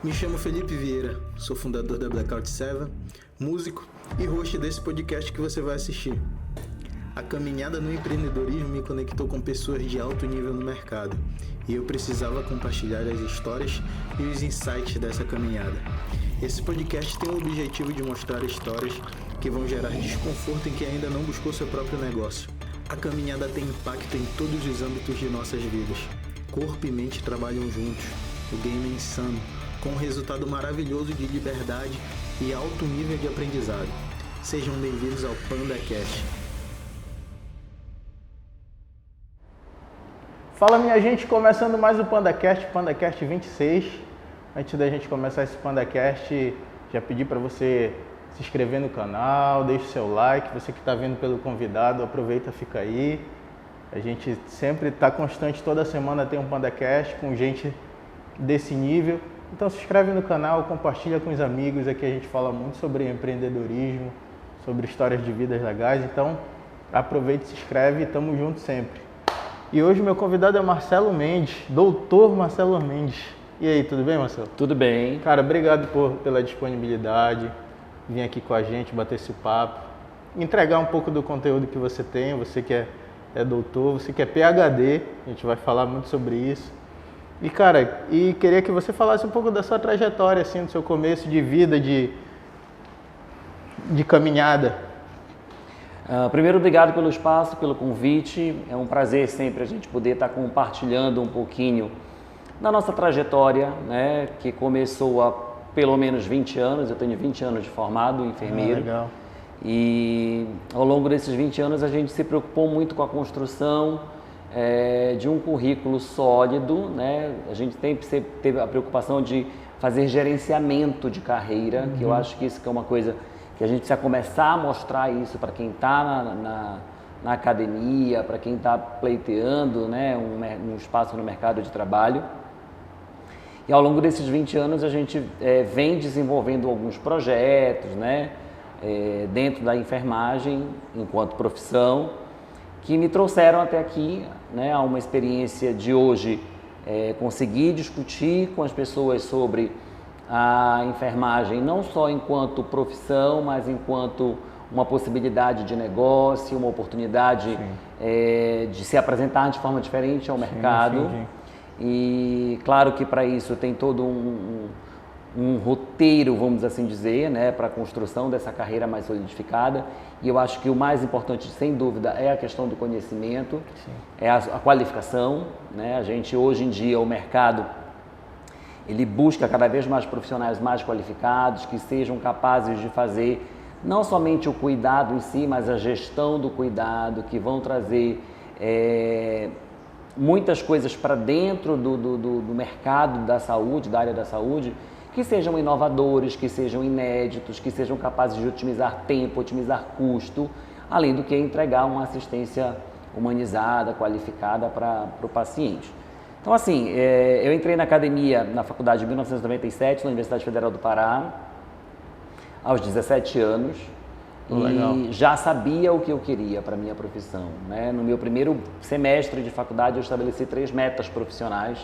Me chamo Felipe Vieira, sou fundador da Blackout 7, músico e host desse podcast que você vai assistir. A caminhada no empreendedorismo me conectou com pessoas de alto nível no mercado e eu precisava compartilhar as histórias e os insights dessa caminhada. Esse podcast tem o objetivo de mostrar histórias que vão gerar desconforto em quem ainda não buscou seu próprio negócio. A caminhada tem impacto em todos os âmbitos de nossas vidas. Corpo e mente trabalham juntos. O game é insano, com um resultado maravilhoso de liberdade e alto nível de aprendizado. Sejam bem-vindos ao PandaCast. Fala minha gente, começando mais o PandaCast, PandaCast 26. Antes da gente começar esse PandaCast, já pedi para você se inscrever no canal, deixe seu like. Você que está vendo pelo convidado, aproveita, fica aí. A gente sempre está constante, toda semana tem um PandaCast com gente desse nível. Então se inscreve no canal, compartilha com os amigos. Aqui a gente fala muito sobre empreendedorismo, sobre histórias de vidas legais. Então aproveita, se inscreve e tamo junto sempre. E hoje meu convidado é Marcelo Mendes, doutor Marcelo Mendes. E aí, tudo bem, Marcelo? Tudo bem. Cara, obrigado pela disponibilidade, vir aqui com a gente, bater esse papo, entregar um pouco do conteúdo que você tem, você que é doutor, você que é PhD, a gente vai falar muito sobre isso. E, cara, queria que você falasse um pouco da sua trajetória, assim, do seu começo de vida, de caminhada. Primeiro, obrigado pelo espaço, pelo convite. É um prazer sempre a gente poder estar compartilhando um pouquinho da nossa trajetória, né, que começou há pelo menos 20 anos. Eu tenho 20 anos de formado, enfermeiro. Legal. E ao longo desses 20 anos a gente se preocupou muito com a construção de um currículo sólido, né? A gente sempre teve a preocupação de fazer gerenciamento de carreira, que eu acho que isso que é uma coisa que a gente precisa começar a mostrar isso para quem está na academia, para quem está pleiteando, né, um espaço no mercado de trabalho. E ao longo desses 20 anos a gente vem desenvolvendo alguns projetos, né, dentro da enfermagem, enquanto profissão, que me trouxeram até aqui, né, a uma experiência de hoje conseguir discutir com as pessoas sobre a enfermagem, não só enquanto profissão, mas enquanto uma possibilidade de negócio, uma oportunidade de se apresentar de forma diferente ao mercado. Sim. E claro que para isso tem todo um roteiro, vamos assim dizer, né, para a construção dessa carreira mais solidificada. E eu acho que o mais importante, sem dúvida, é a questão do conhecimento, é a qualificação, né? A gente, hoje em dia, o mercado, ele busca cada vez mais profissionais mais qualificados, que sejam capazes de fazer não somente o cuidado em si, mas a gestão do cuidado, que vão trazer muitas coisas para dentro do mercado da saúde, da área da saúde, que sejam inovadores, que sejam inéditos, que sejam capazes de otimizar tempo, otimizar custo, além do que entregar uma assistência humanizada, qualificada para o paciente. Então, assim, eu entrei na academia, na faculdade em 1997, na Universidade Federal do Pará, aos 17 anos, Legal. E já sabia o que eu queria para a minha profissão, né? No meu primeiro semestre de faculdade, eu estabeleci 3 metas profissionais,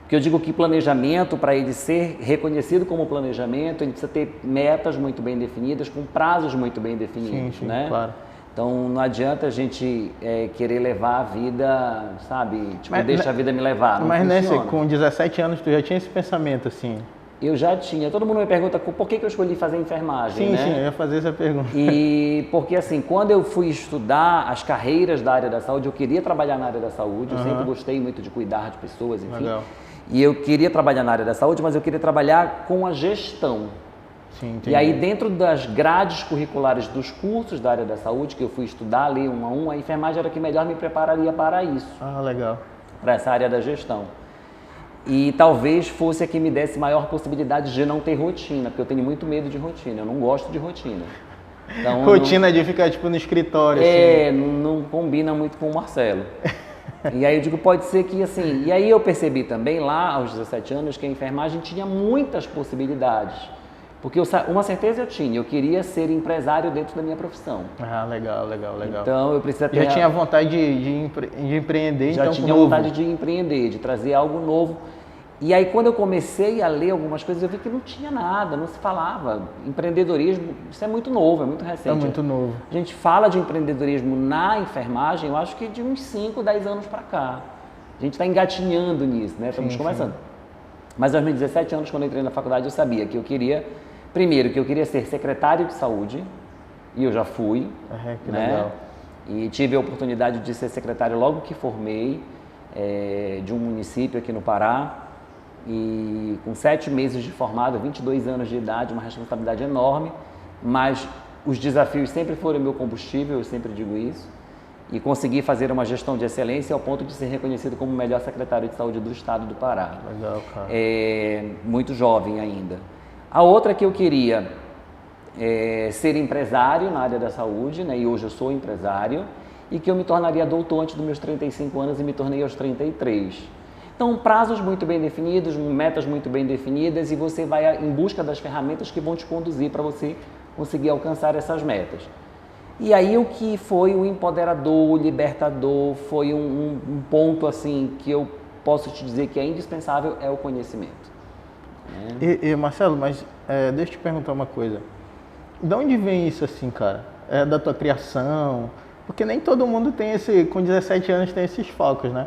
porque eu digo que planejamento, para ele ser reconhecido como planejamento, ele precisa ter metas muito bem definidas, com prazos muito bem definidos, sim, né? Claro. Então, não adianta a gente querer levar a vida, sabe? Tipo, deixa a vida me levar. Não funciona. Com 17 anos, tu já tinha esse pensamento, assim? Eu já tinha. Todo mundo me pergunta por que eu escolhi fazer enfermagem, Sim, né? sim, eu ia fazer essa pergunta. E porque, assim, quando eu fui estudar as carreiras da área da saúde, eu queria trabalhar na área da saúde, eu sempre gostei muito de cuidar de pessoas, enfim. Legal. E eu queria trabalhar na área da saúde, mas eu queria trabalhar com a gestão. Sim, entendi. E aí, dentro das grades curriculares dos cursos da área da saúde, que eu fui estudar, ler um a um, a enfermagem era a que melhor me prepararia para isso, Ah, legal. para essa área da gestão. E talvez fosse a que me desse maior possibilidade de não ter rotina, porque eu tenho muito medo de rotina, eu não gosto de rotina. Então, Rotina de ficar, tipo, no escritório, assim. não combina muito com o Marcelo. E aí eu digo, pode ser que assim... E aí eu percebi também, lá aos 17 anos, que a enfermagem tinha muitas possibilidades. Porque uma certeza eu tinha, eu queria ser empresário dentro da minha profissão. Ah, legal. Então eu precisava ter... Já tinha vontade de empreender, Já então, tinha vontade de empreender, de trazer algo novo. E aí, quando eu comecei a ler algumas coisas, eu vi que não tinha nada, não se falava. Empreendedorismo, isso é muito novo, é muito recente. É muito novo. A gente fala de empreendedorismo na enfermagem, eu acho que de uns 5, 10 anos para cá. A gente está engatinhando nisso, né? Estamos começando. Mas aos meus 17 anos, quando eu entrei na faculdade, eu sabia que eu queria, primeiro, que eu queria ser secretário de saúde, e eu já fui, Que né? legal. E tive a oportunidade de ser secretário logo que formei, de um município aqui no Pará. E com 7 meses de formado, 22 anos de idade, uma responsabilidade enorme, mas os desafios sempre foram meu combustível, eu sempre digo isso, e consegui fazer uma gestão de excelência ao ponto de ser reconhecido como o melhor secretário de saúde do estado do Pará. Legal, cara. Muito jovem ainda. A outra que eu queria ser empresário na área da saúde, né, e hoje eu sou empresário, e que eu me tornaria doutor antes dos meus 35 anos e me tornei aos 33. Então, prazos muito bem definidos, metas muito bem definidas, e você vai em busca das ferramentas que vão te conduzir para você conseguir alcançar essas metas. E aí o que foi o empoderador, o libertador, foi um ponto assim que eu posso te dizer que é indispensável, é o conhecimento. E Marcelo, mas deixa eu te perguntar uma coisa. De onde vem isso assim, cara? É da tua criação? Porque nem todo mundo tem com 17 anos tem esses focos, né?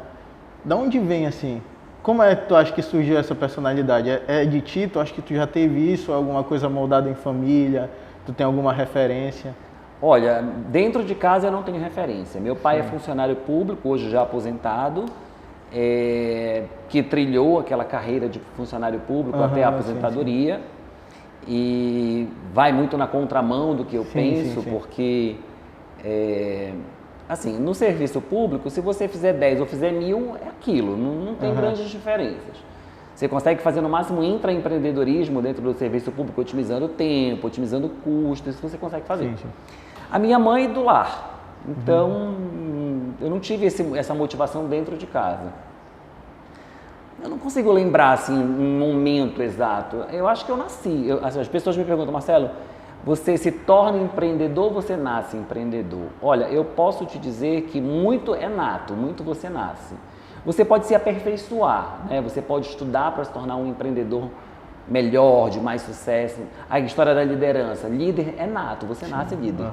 Da onde vem assim? Como é que tu acha que surgiu essa personalidade? É de ti? Tu acha que tu já teve isso? Alguma coisa moldada em família? Tu tem alguma referência? Olha, dentro de casa eu não tenho referência. Meu pai é funcionário público, hoje já aposentado, que trilhou aquela carreira de funcionário público até a aposentadoria. E vai muito na contramão do que eu penso, porque... assim, no serviço público, se você fizer 10 ou fizer 1000, é aquilo, não tem grandes diferenças. Você consegue fazer no máximo intraempreendedorismo dentro do serviço público, otimizando tempo, otimizando custos, isso você consegue fazer. A minha mãe é do lar, então eu não tive essa motivação dentro de casa. Eu não consigo lembrar assim, um momento exato. Eu acho que eu nasci. As pessoas me perguntam, Marcelo, você se torna empreendedor ou você nasce empreendedor? Olha, eu posso te dizer que muito é nato, muito você nasce. Você pode se aperfeiçoar, né? Você pode estudar para se tornar um empreendedor melhor, de mais sucesso. A história da liderança. Líder é nato, você nasce líder.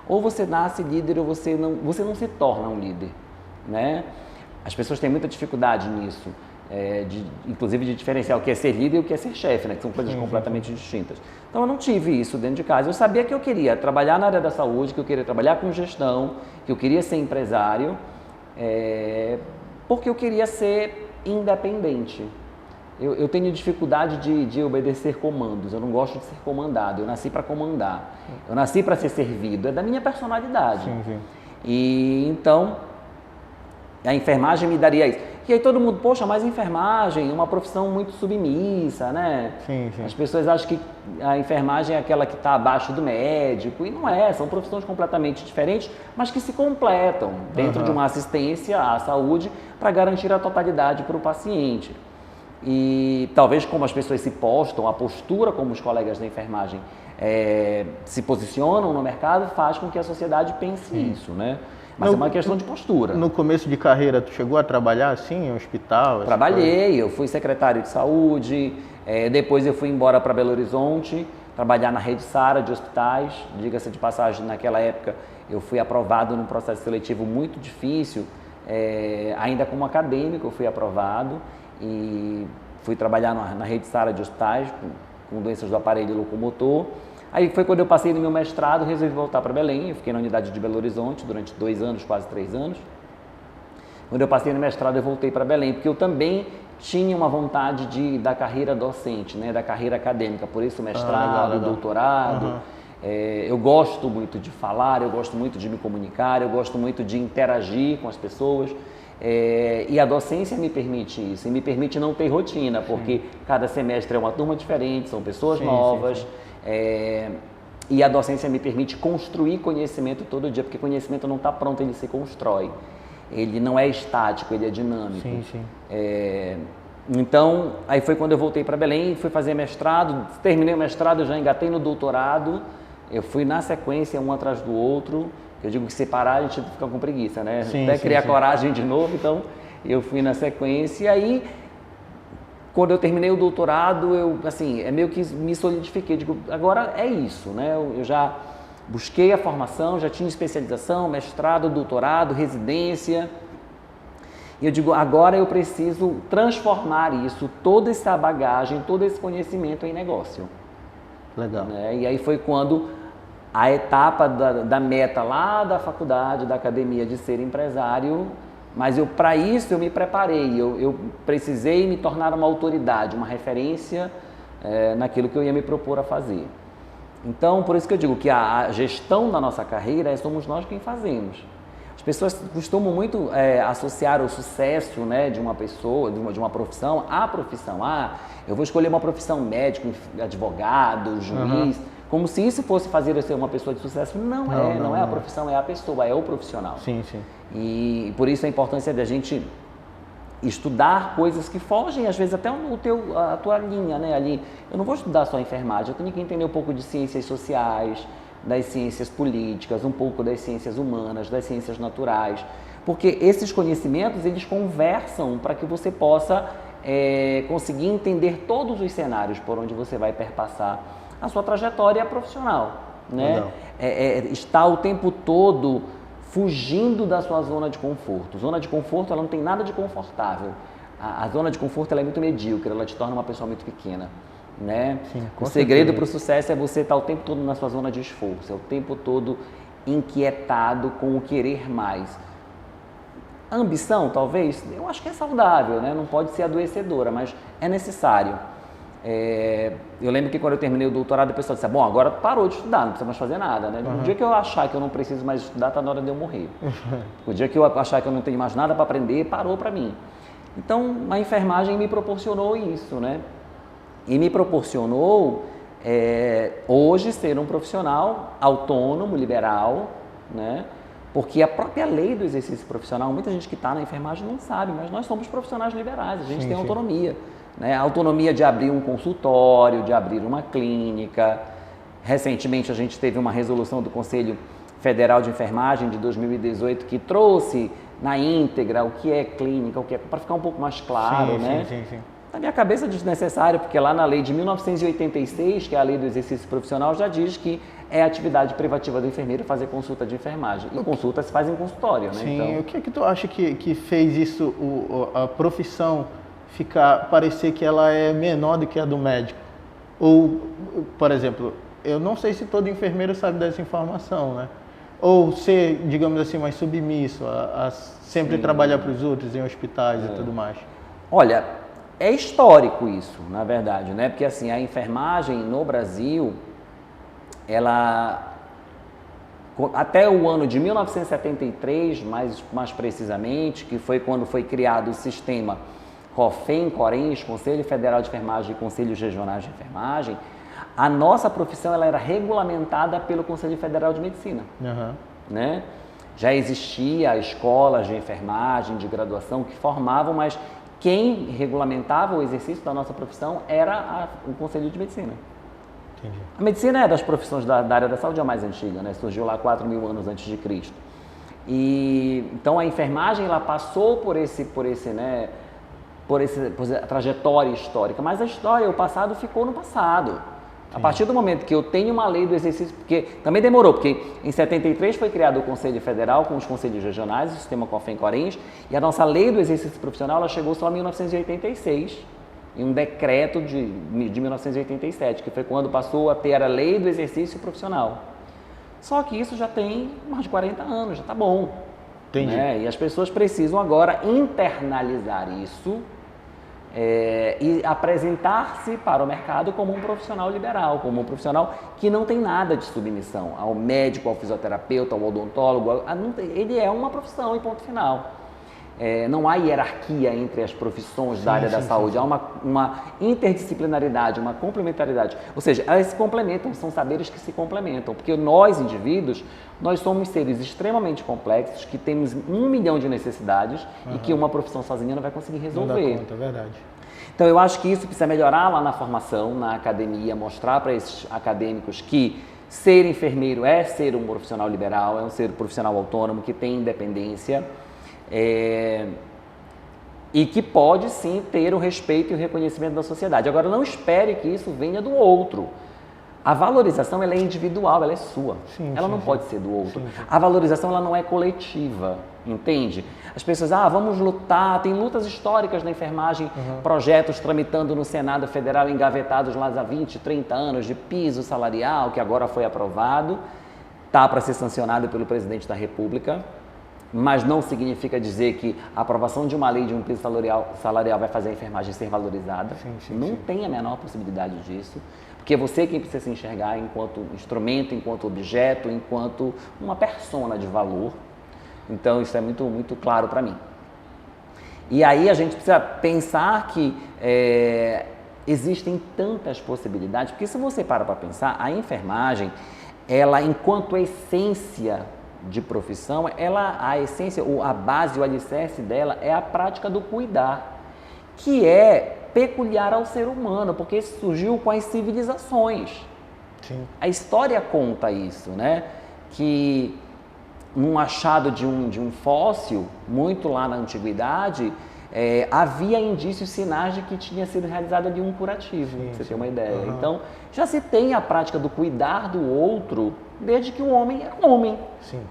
Ou você nasce líder ou você não se torna um líder, né? As pessoas têm muita dificuldade nisso. Inclusive de diferenciar o que é ser líder e o que é ser chefe, né? Que são coisas completamente distintas. Então eu não tive isso dentro de casa. Eu sabia que eu queria trabalhar na área da saúde, que eu queria trabalhar com gestão, que eu queria ser empresário, porque eu queria ser independente. Eu tenho dificuldade de obedecer comandos, eu não gosto de ser comandado, eu nasci para comandar, eu nasci para ser servido, é da minha personalidade. E então a enfermagem me daria isso. E aí todo mundo, poxa, mas enfermagem é uma profissão muito submissa, né? As pessoas acham que a enfermagem é aquela que está abaixo do médico, e não é, são profissões completamente diferentes, mas que se completam dentro de uma assistência à saúde para garantir a totalidade para o paciente. E talvez como as pessoas se postam, a postura como os colegas da enfermagem se posicionam no mercado faz com que a sociedade pense isso, né? Mas é uma questão de postura. No começo de carreira, tu chegou a trabalhar assim, em hospital? Trabalhei, eu fui secretário de saúde, depois eu fui embora para Belo Horizonte, trabalhar na Rede Sara de hospitais. Diga-se de passagem, naquela época eu fui aprovado num processo seletivo muito difícil, ainda como acadêmico eu fui aprovado e fui trabalhar na Rede Sara de hospitais com doenças do aparelho locomotor. Aí foi quando eu passei no meu mestrado, resolvi voltar para Belém, eu fiquei na unidade de Belo Horizonte durante 2 anos, quase 3 anos. Quando eu passei no mestrado, eu voltei para Belém, porque eu também tinha uma vontade da carreira docente, né, da carreira acadêmica, por isso o mestrado, o doutorado. Eu gosto muito de falar, eu gosto muito de me comunicar, eu gosto muito de interagir com as pessoas. E a docência me permite isso, e me permite não ter rotina, porque cada semestre é uma turma diferente, são pessoas novas. E a docência me permite construir conhecimento todo dia, porque conhecimento não está pronto, ele se constrói. Ele não é estático, ele é dinâmico. Então, aí foi quando eu voltei para Belém, fui fazer mestrado, terminei o mestrado, já engatei no doutorado, eu fui na sequência, um atrás do outro. Eu digo que separar a gente fica com preguiça, né? Até criar coragem de novo, então eu fui na sequência. E aí quando eu terminei o doutorado, é meio que me solidifiquei. Digo, agora é isso, né? Eu já busquei a formação, já tinha especialização, mestrado, doutorado, residência. E eu digo, agora eu preciso transformar isso, toda essa bagagem, todo esse conhecimento em negócio. Legal. Né? E aí foi quando a etapa da meta lá da faculdade, da academia, de ser empresário, mas para isso eu me preparei, eu precisei me tornar uma autoridade, uma referência naquilo que eu ia me propor a fazer. Então, por isso que eu digo que a gestão da nossa carreira somos nós quem fazemos. As pessoas costumam muito associar o sucesso, né, de uma pessoa, de uma profissão, à profissão. Eu vou escolher uma profissão médico, advogado, juiz, como se isso fosse fazer eu ser uma pessoa de sucesso. Não é a profissão, é a pessoa, é o profissional. Sim, sim. E por isso a importância da gente estudar coisas que fogem, às vezes, até a tua linha, né? Ali, eu não vou estudar só enfermagem, eu tenho que entender um pouco de ciências sociais, das ciências políticas, um pouco das ciências humanas, das ciências naturais, porque esses conhecimentos, eles conversam para que você possa conseguir entender todos os cenários por onde você vai perpassar a sua trajetória profissional, né? Está o tempo todo fugindo da sua zona de conforto. Zona de conforto, ela não tem nada de confortável. A zona de conforto, ela é muito medíocre, ela te torna uma pessoa muito pequena. Né? Sim, o segredo para o sucesso é você estar o tempo todo na sua zona de esforço, é o tempo todo inquietado com o querer mais. A ambição, talvez, eu acho que é saudável, né? Não pode ser adoecedora, mas é necessário. Eu lembro que quando eu terminei o doutorado, o pessoal disse, bom, agora parou de estudar, não precisa mais fazer nada. Né? No dia que eu achar que eu não preciso mais estudar, está na hora de eu morrer. O dia que eu achar que eu não tenho mais nada para aprender, parou para mim. Então, a enfermagem me proporcionou isso, né? E me proporcionou, hoje, ser um profissional autônomo, liberal, né? Porque a própria lei do exercício profissional, muita gente que está na enfermagem não sabe, mas nós somos profissionais liberais, a gente tem autonomia. Né? A autonomia de abrir um consultório, de abrir uma clínica. Recentemente, a gente teve uma resolução do Conselho Federal de Enfermagem de 2018 que trouxe na íntegra o que é clínica, o que é, para ficar um pouco mais claro, né? Sim. Na minha cabeça é desnecessário, porque lá na lei de 1986, que é a lei do exercício profissional, já diz que é atividade privativa do enfermeiro fazer consulta de enfermagem. E consulta se faz em consultório, né? Sim, então... o que é que tu acha que fez isso, a profissão, parecer que ela é menor do que a do médico? Ou, por exemplo, eu não sei se todo enfermeiro sabe dessa informação, né? Ou ser, digamos assim, mais submisso a sempre trabalhar para os outros em hospitais e tudo mais. Olha, é histórico isso, na verdade, né? Porque assim, a enfermagem no Brasil, ela, até o ano de 1973, mais precisamente, que foi quando foi criado o sistema COFEN, CORENS, Conselho Federal de Enfermagem e Conselhos Regionais de Enfermagem, a nossa profissão ela era regulamentada pelo Conselho Federal de Medicina. Né? Já existia escolas de enfermagem, de graduação que formavam, mas quem regulamentava o exercício da nossa profissão era o Conselho de Medicina. Entendi. A medicina é das profissões da área da saúde a mais antiga, né? Surgiu lá 4.000 anos antes de Cristo. E então a enfermagem ela passou por essa trajetória histórica, mas a história, o passado ficou no passado. A partir do momento que eu tenho uma lei do exercício, porque também demorou, porque em 73 foi criado o Conselho Federal com os conselhos regionais, o sistema COFEN-CORENS, e a nossa lei do exercício profissional ela chegou só em 1986, em um decreto de 1987, que foi quando passou a ter a lei do exercício profissional. Só que isso já tem mais de 40 anos, já está bom. Entendi. Né? E as pessoas precisam agora internalizar isso, e apresentar-se para o mercado como um profissional liberal, como um profissional que não tem nada de submissão ao médico, ao fisioterapeuta, ao odontólogo. Ele é uma profissão e ponto final. Não há hierarquia entre as profissões da área da saúde, há uma interdisciplinaridade, uma complementaridade. Ou seja, elas se complementam, são saberes que se complementam, porque nós, indivíduos, nós somos seres extremamente complexos, que temos 1 milhão de necessidades e que uma profissão sozinha não vai conseguir resolver. Não dá conta, é verdade. Então, eu acho que isso precisa melhorar lá na formação, na academia, mostrar para esses acadêmicos que ser enfermeiro é ser um profissional liberal, é ser um profissional autônomo, que tem independência. e que pode sim ter o respeito e o reconhecimento da sociedade. Agora, não espere que isso venha do outro. A valorização ela é individual, ela é sua. Ela não pode ser do outro. A valorização ela não é coletiva, entende? As pessoas, vamos lutar, tem lutas históricas na enfermagem, projetos tramitando no Senado Federal, engavetados lá há 20, 30 anos, de piso salarial, que agora foi aprovado, está para ser sancionado pelo presidente da República, mas não significa dizer que a aprovação de uma lei de um piso salarial vai fazer a enfermagem ser valorizada. Não tem a menor possibilidade disso, porque é você quem precisa se enxergar enquanto instrumento, enquanto objeto, enquanto uma persona de valor. Então, isso é muito, muito claro para mim. E aí a gente precisa pensar que existem tantas possibilidades, porque se você para pensar, a enfermagem, ela, enquanto essência de profissão, a essência, a base, o alicerce dela é a prática do cuidar, que é peculiar ao ser humano, porque isso surgiu com as civilizações. Sim. A história conta isso, né? Que num achado de um fóssil, muito lá na antiguidade, havia indícios, sinais de que tinha sido realizado ali um curativo, pra você ter uma ideia. Então, já se tem a prática do cuidar do outro desde que o homem é homem. Sim.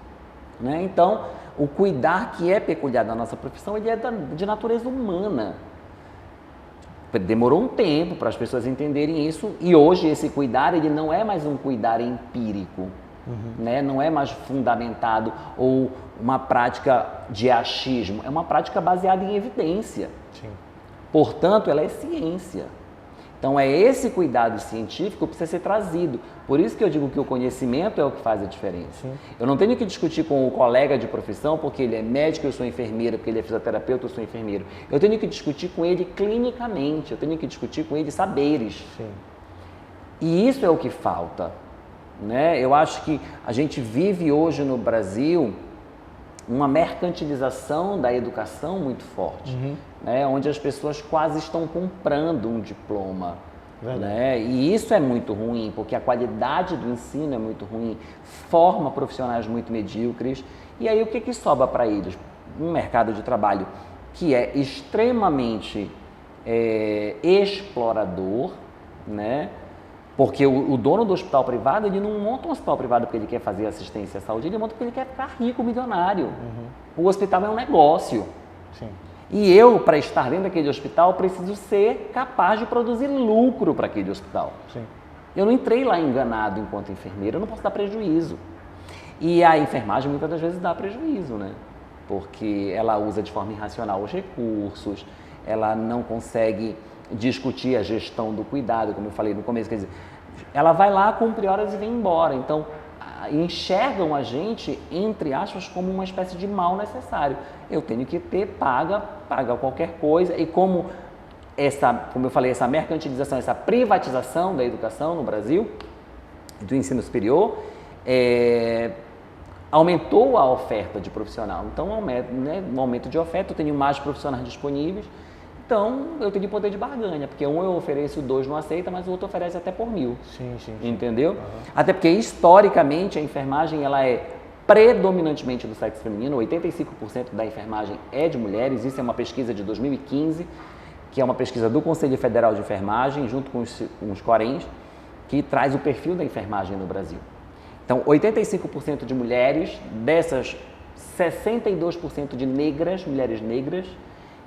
Né? Então, o cuidar que é peculiar da nossa profissão, ele é de natureza humana. Demorou um tempo para as pessoas entenderem isso, e hoje esse cuidar, ele não é mais um cuidar empírico, né? Não é mais fundamentado ou uma prática de achismo, é uma prática baseada em evidência. Sim. Portanto, ela é ciência. Então, é esse cuidado científico que precisa ser trazido. Por isso que eu digo que o conhecimento é o que faz a diferença. Sim. Eu não tenho que discutir com o colega de profissão porque ele é médico, eu sou enfermeira, porque ele é fisioterapeuta, eu sou enfermeiro. Eu tenho que discutir com ele clinicamente, eu tenho que discutir com ele saberes. Sim. E isso é o que falta, né? Eu acho que a gente vive hoje no Brasil uma mercantilização da educação muito forte, né? Onde as pessoas quase estão comprando um diploma. Né? E isso é muito ruim, porque a qualidade do ensino é muito ruim, forma profissionais muito medíocres. E aí o que sobra para eles? Um mercado de trabalho que é extremamente explorador, né? Porque o dono do hospital privado, ele não monta um hospital privado porque ele quer fazer assistência à saúde, ele monta porque ele quer ficar rico, milionário. O hospital é um negócio. Sim. E eu, para estar dentro daquele hospital, preciso ser capaz de produzir lucro para aquele hospital. Sim. Eu não entrei lá enganado enquanto enfermeira, eu não posso dar prejuízo. E a enfermagem muitas das vezes dá prejuízo, né? Porque ela usa de forma irracional os recursos, ela não consegue discutir a gestão do cuidado, como eu falei no começo, quer dizer, ela vai lá, cumpre horas e vem embora. Então, enxergam a gente, entre aspas, como uma espécie de mal necessário. Eu tenho que ter paga qualquer coisa, e como eu falei, essa mercantilização, essa privatização da educação no Brasil, do ensino superior, aumentou a oferta de profissional. Então, um aumento de oferta, eu tenho mais profissionais disponíveis, então eu tenho poder de barganha, porque um eu ofereço, dois não aceita, mas o outro oferece até por 1.000. Sim. Entendeu? Até porque, historicamente, a enfermagem ela é predominantemente do sexo feminino, 85% da enfermagem é de mulheres. Isso é uma pesquisa de 2015, que é uma pesquisa do Conselho Federal de Enfermagem, junto com os Corems, que traz o perfil da enfermagem no Brasil. Então, 85% de mulheres, dessas 62% de negras, mulheres negras.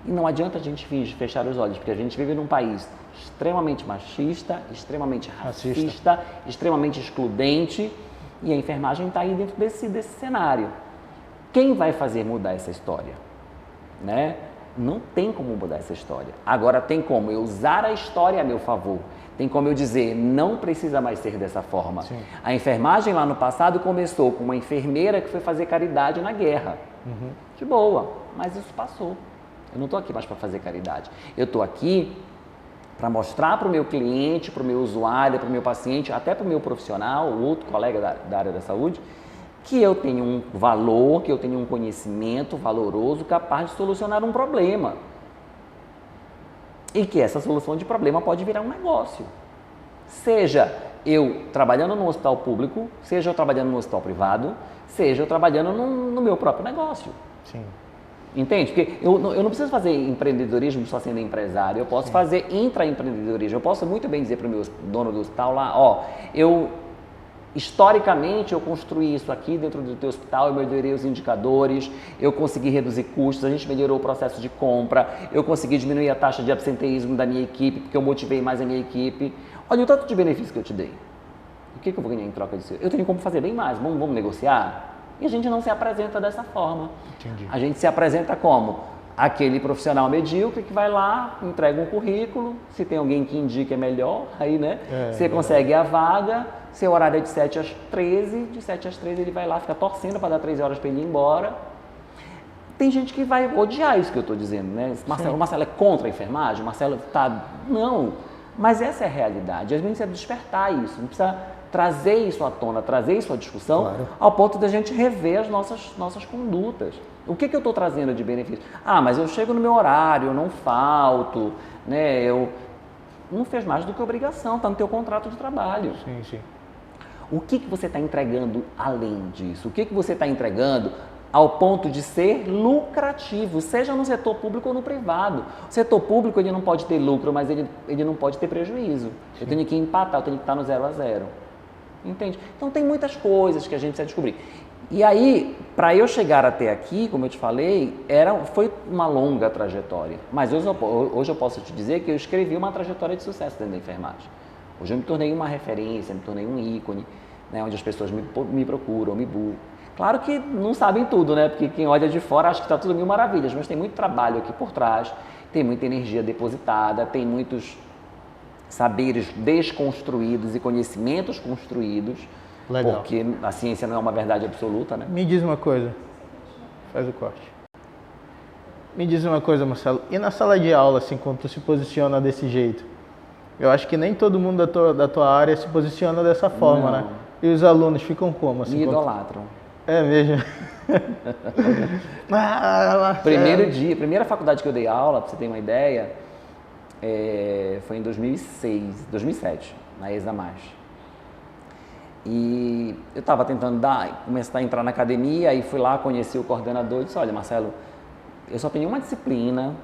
E não adianta a gente fechar os olhos, porque a gente vive num país extremamente machista, extremamente racista, extremamente excludente, e a enfermagem está aí dentro desse cenário. Quem vai fazer mudar essa história? Né? Não tem como mudar essa história. Agora tem como eu usar a história a meu favor. Tem como eu dizer, não precisa mais ser dessa forma. Sim. A enfermagem lá no passado começou com uma enfermeira que foi fazer caridade na guerra. De boa, mas isso passou. Eu não estou aqui mais para fazer caridade. Eu estou aqui para mostrar para o meu cliente, para o meu usuário, para o meu paciente, até para o meu profissional, o outro colega da área da saúde, que eu tenho um valor, que eu tenho um conhecimento valoroso capaz de solucionar um problema. E que essa solução de problema pode virar um negócio. Seja eu trabalhando no hospital público, seja eu trabalhando no hospital privado, seja eu trabalhando no meu próprio negócio. Sim. Entende? Porque eu não preciso fazer empreendedorismo só sendo empresário, eu posso fazer intraempreendedorismo. Eu posso muito bem dizer para o meu dono do hospital lá, ó, historicamente eu construí isso aqui dentro do teu hospital, eu melhorei os indicadores, eu consegui reduzir custos, a gente melhorou o processo de compra, eu consegui diminuir a taxa de absenteísmo da minha equipe, porque eu motivei mais a minha equipe. Olha o tanto de benefício que eu te dei. O que eu vou ganhar em troca disso? Eu tenho como fazer bem mais, vamos negociar? E a gente não se apresenta dessa forma. Entendi. A gente se apresenta como aquele profissional medíocre que vai lá, entrega um currículo, se tem alguém que indique é melhor, aí, né? Você consegue a vaga, seu horário é de 7 às 13, de 7 às 13 ele vai lá, fica torcendo para dar 3 horas para ele ir embora. Tem gente que vai odiar isso que eu estou dizendo, né? O Marcelo é contra a enfermagem, o Marcelo tá... Não, mas essa é a realidade. A gente precisa despertar isso, a gente precisa trazer isso à tona, trazer isso à discussão, ao ponto de a gente rever as nossas condutas. O que eu estou trazendo de benefício? Ah, mas eu chego no meu horário, eu não falto, né? Eu não fez mais do que obrigação, está no teu contrato de trabalho. Sim. O que você está entregando além disso? O que você está entregando ao ponto de ser lucrativo, seja no setor público ou no privado? O setor público ele não pode ter lucro, mas ele não pode ter prejuízo. Eu tenho que empatar, eu tenho que estar no 0 a 0. Entende? Então tem muitas coisas que a gente precisa descobrir. E aí, para eu chegar até aqui, como eu te falei, foi uma longa trajetória. Mas hoje eu posso te dizer que eu escrevi uma trajetória de sucesso dentro da enfermagem. Hoje eu me tornei uma referência, me tornei um ícone, né, onde as pessoas me procuram, me buscam. Claro que não sabem tudo, né? Porque quem olha de fora acha que está tudo mil maravilhas, mas tem muito trabalho aqui por trás, tem muita energia depositada, tem muitos saberes desconstruídos e conhecimentos construídos. Legal. Porque a ciência não é uma verdade absoluta, né? Me diz uma coisa. Faz o corte. Me diz uma coisa, Marcelo. E na sala de aula, assim, quando tu se posiciona desse jeito? Eu acho que nem todo mundo da tua área se posiciona dessa forma, Não. né? E os alunos ficam como? Assim, Me idolatram. É mesmo? Primeira faculdade que eu dei aula, para você ter uma ideia, foi em 2007, na ESA+. E eu estava tentando começar a entrar na academia, aí fui lá, conheci o coordenador e disse, olha, Marcelo, eu só tenho uma disciplina,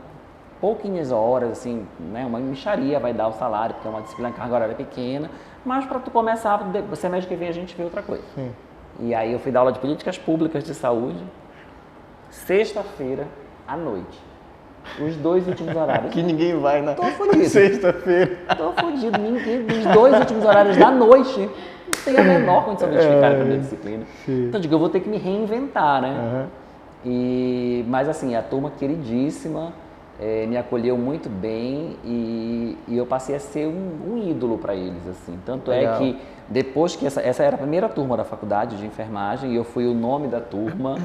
pouquinhas horas, assim, né, uma mixaria vai dar o salário, porque é uma disciplina, a carga horária pequena, mas para tu começar, o semestre que vem a gente vê outra coisa. Sim. E aí eu fui dar aula de políticas públicas de saúde, sexta-feira à noite. Os 2 últimos horários. Que ninguém vai na Tô fudido. sexta-feira. Tô fudido, ninguém. Os 2 últimos horários da noite, não tem a menor condição de explicar a minha disciplina. Sim. Então, digo, eu vou ter que me reinventar, né? Uhum. Mas assim, a turma queridíssima me acolheu muito bem e eu passei a ser um ídolo para eles, assim. Tanto Legal. é que depois que essa era a primeira turma da faculdade de enfermagem e eu fui o nome da turma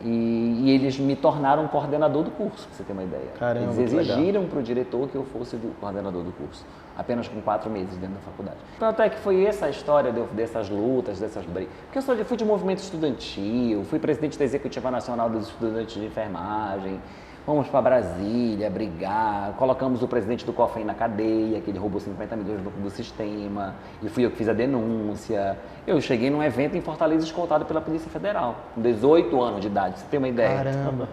e eles me tornaram coordenador do curso, para você ter uma ideia. Caramba, eles que legal. exigiram para o diretor que eu fosse o coordenador do curso, apenas com 4 meses dentro da faculdade. Tanto é que foi essa a história dessas lutas, dessas brigas. Porque eu fui de movimento estudantil, fui presidente da Executiva Nacional dos Estudantes de Enfermagem, fomos para Brasília brigar, colocamos o presidente do COFEM na cadeia, que ele roubou 50 milhões do sistema, e fui eu que fiz a denúncia. Eu cheguei num evento em Fortaleza escoltado pela Polícia Federal, com 18 anos de idade, pra você ter uma ideia. Caramba.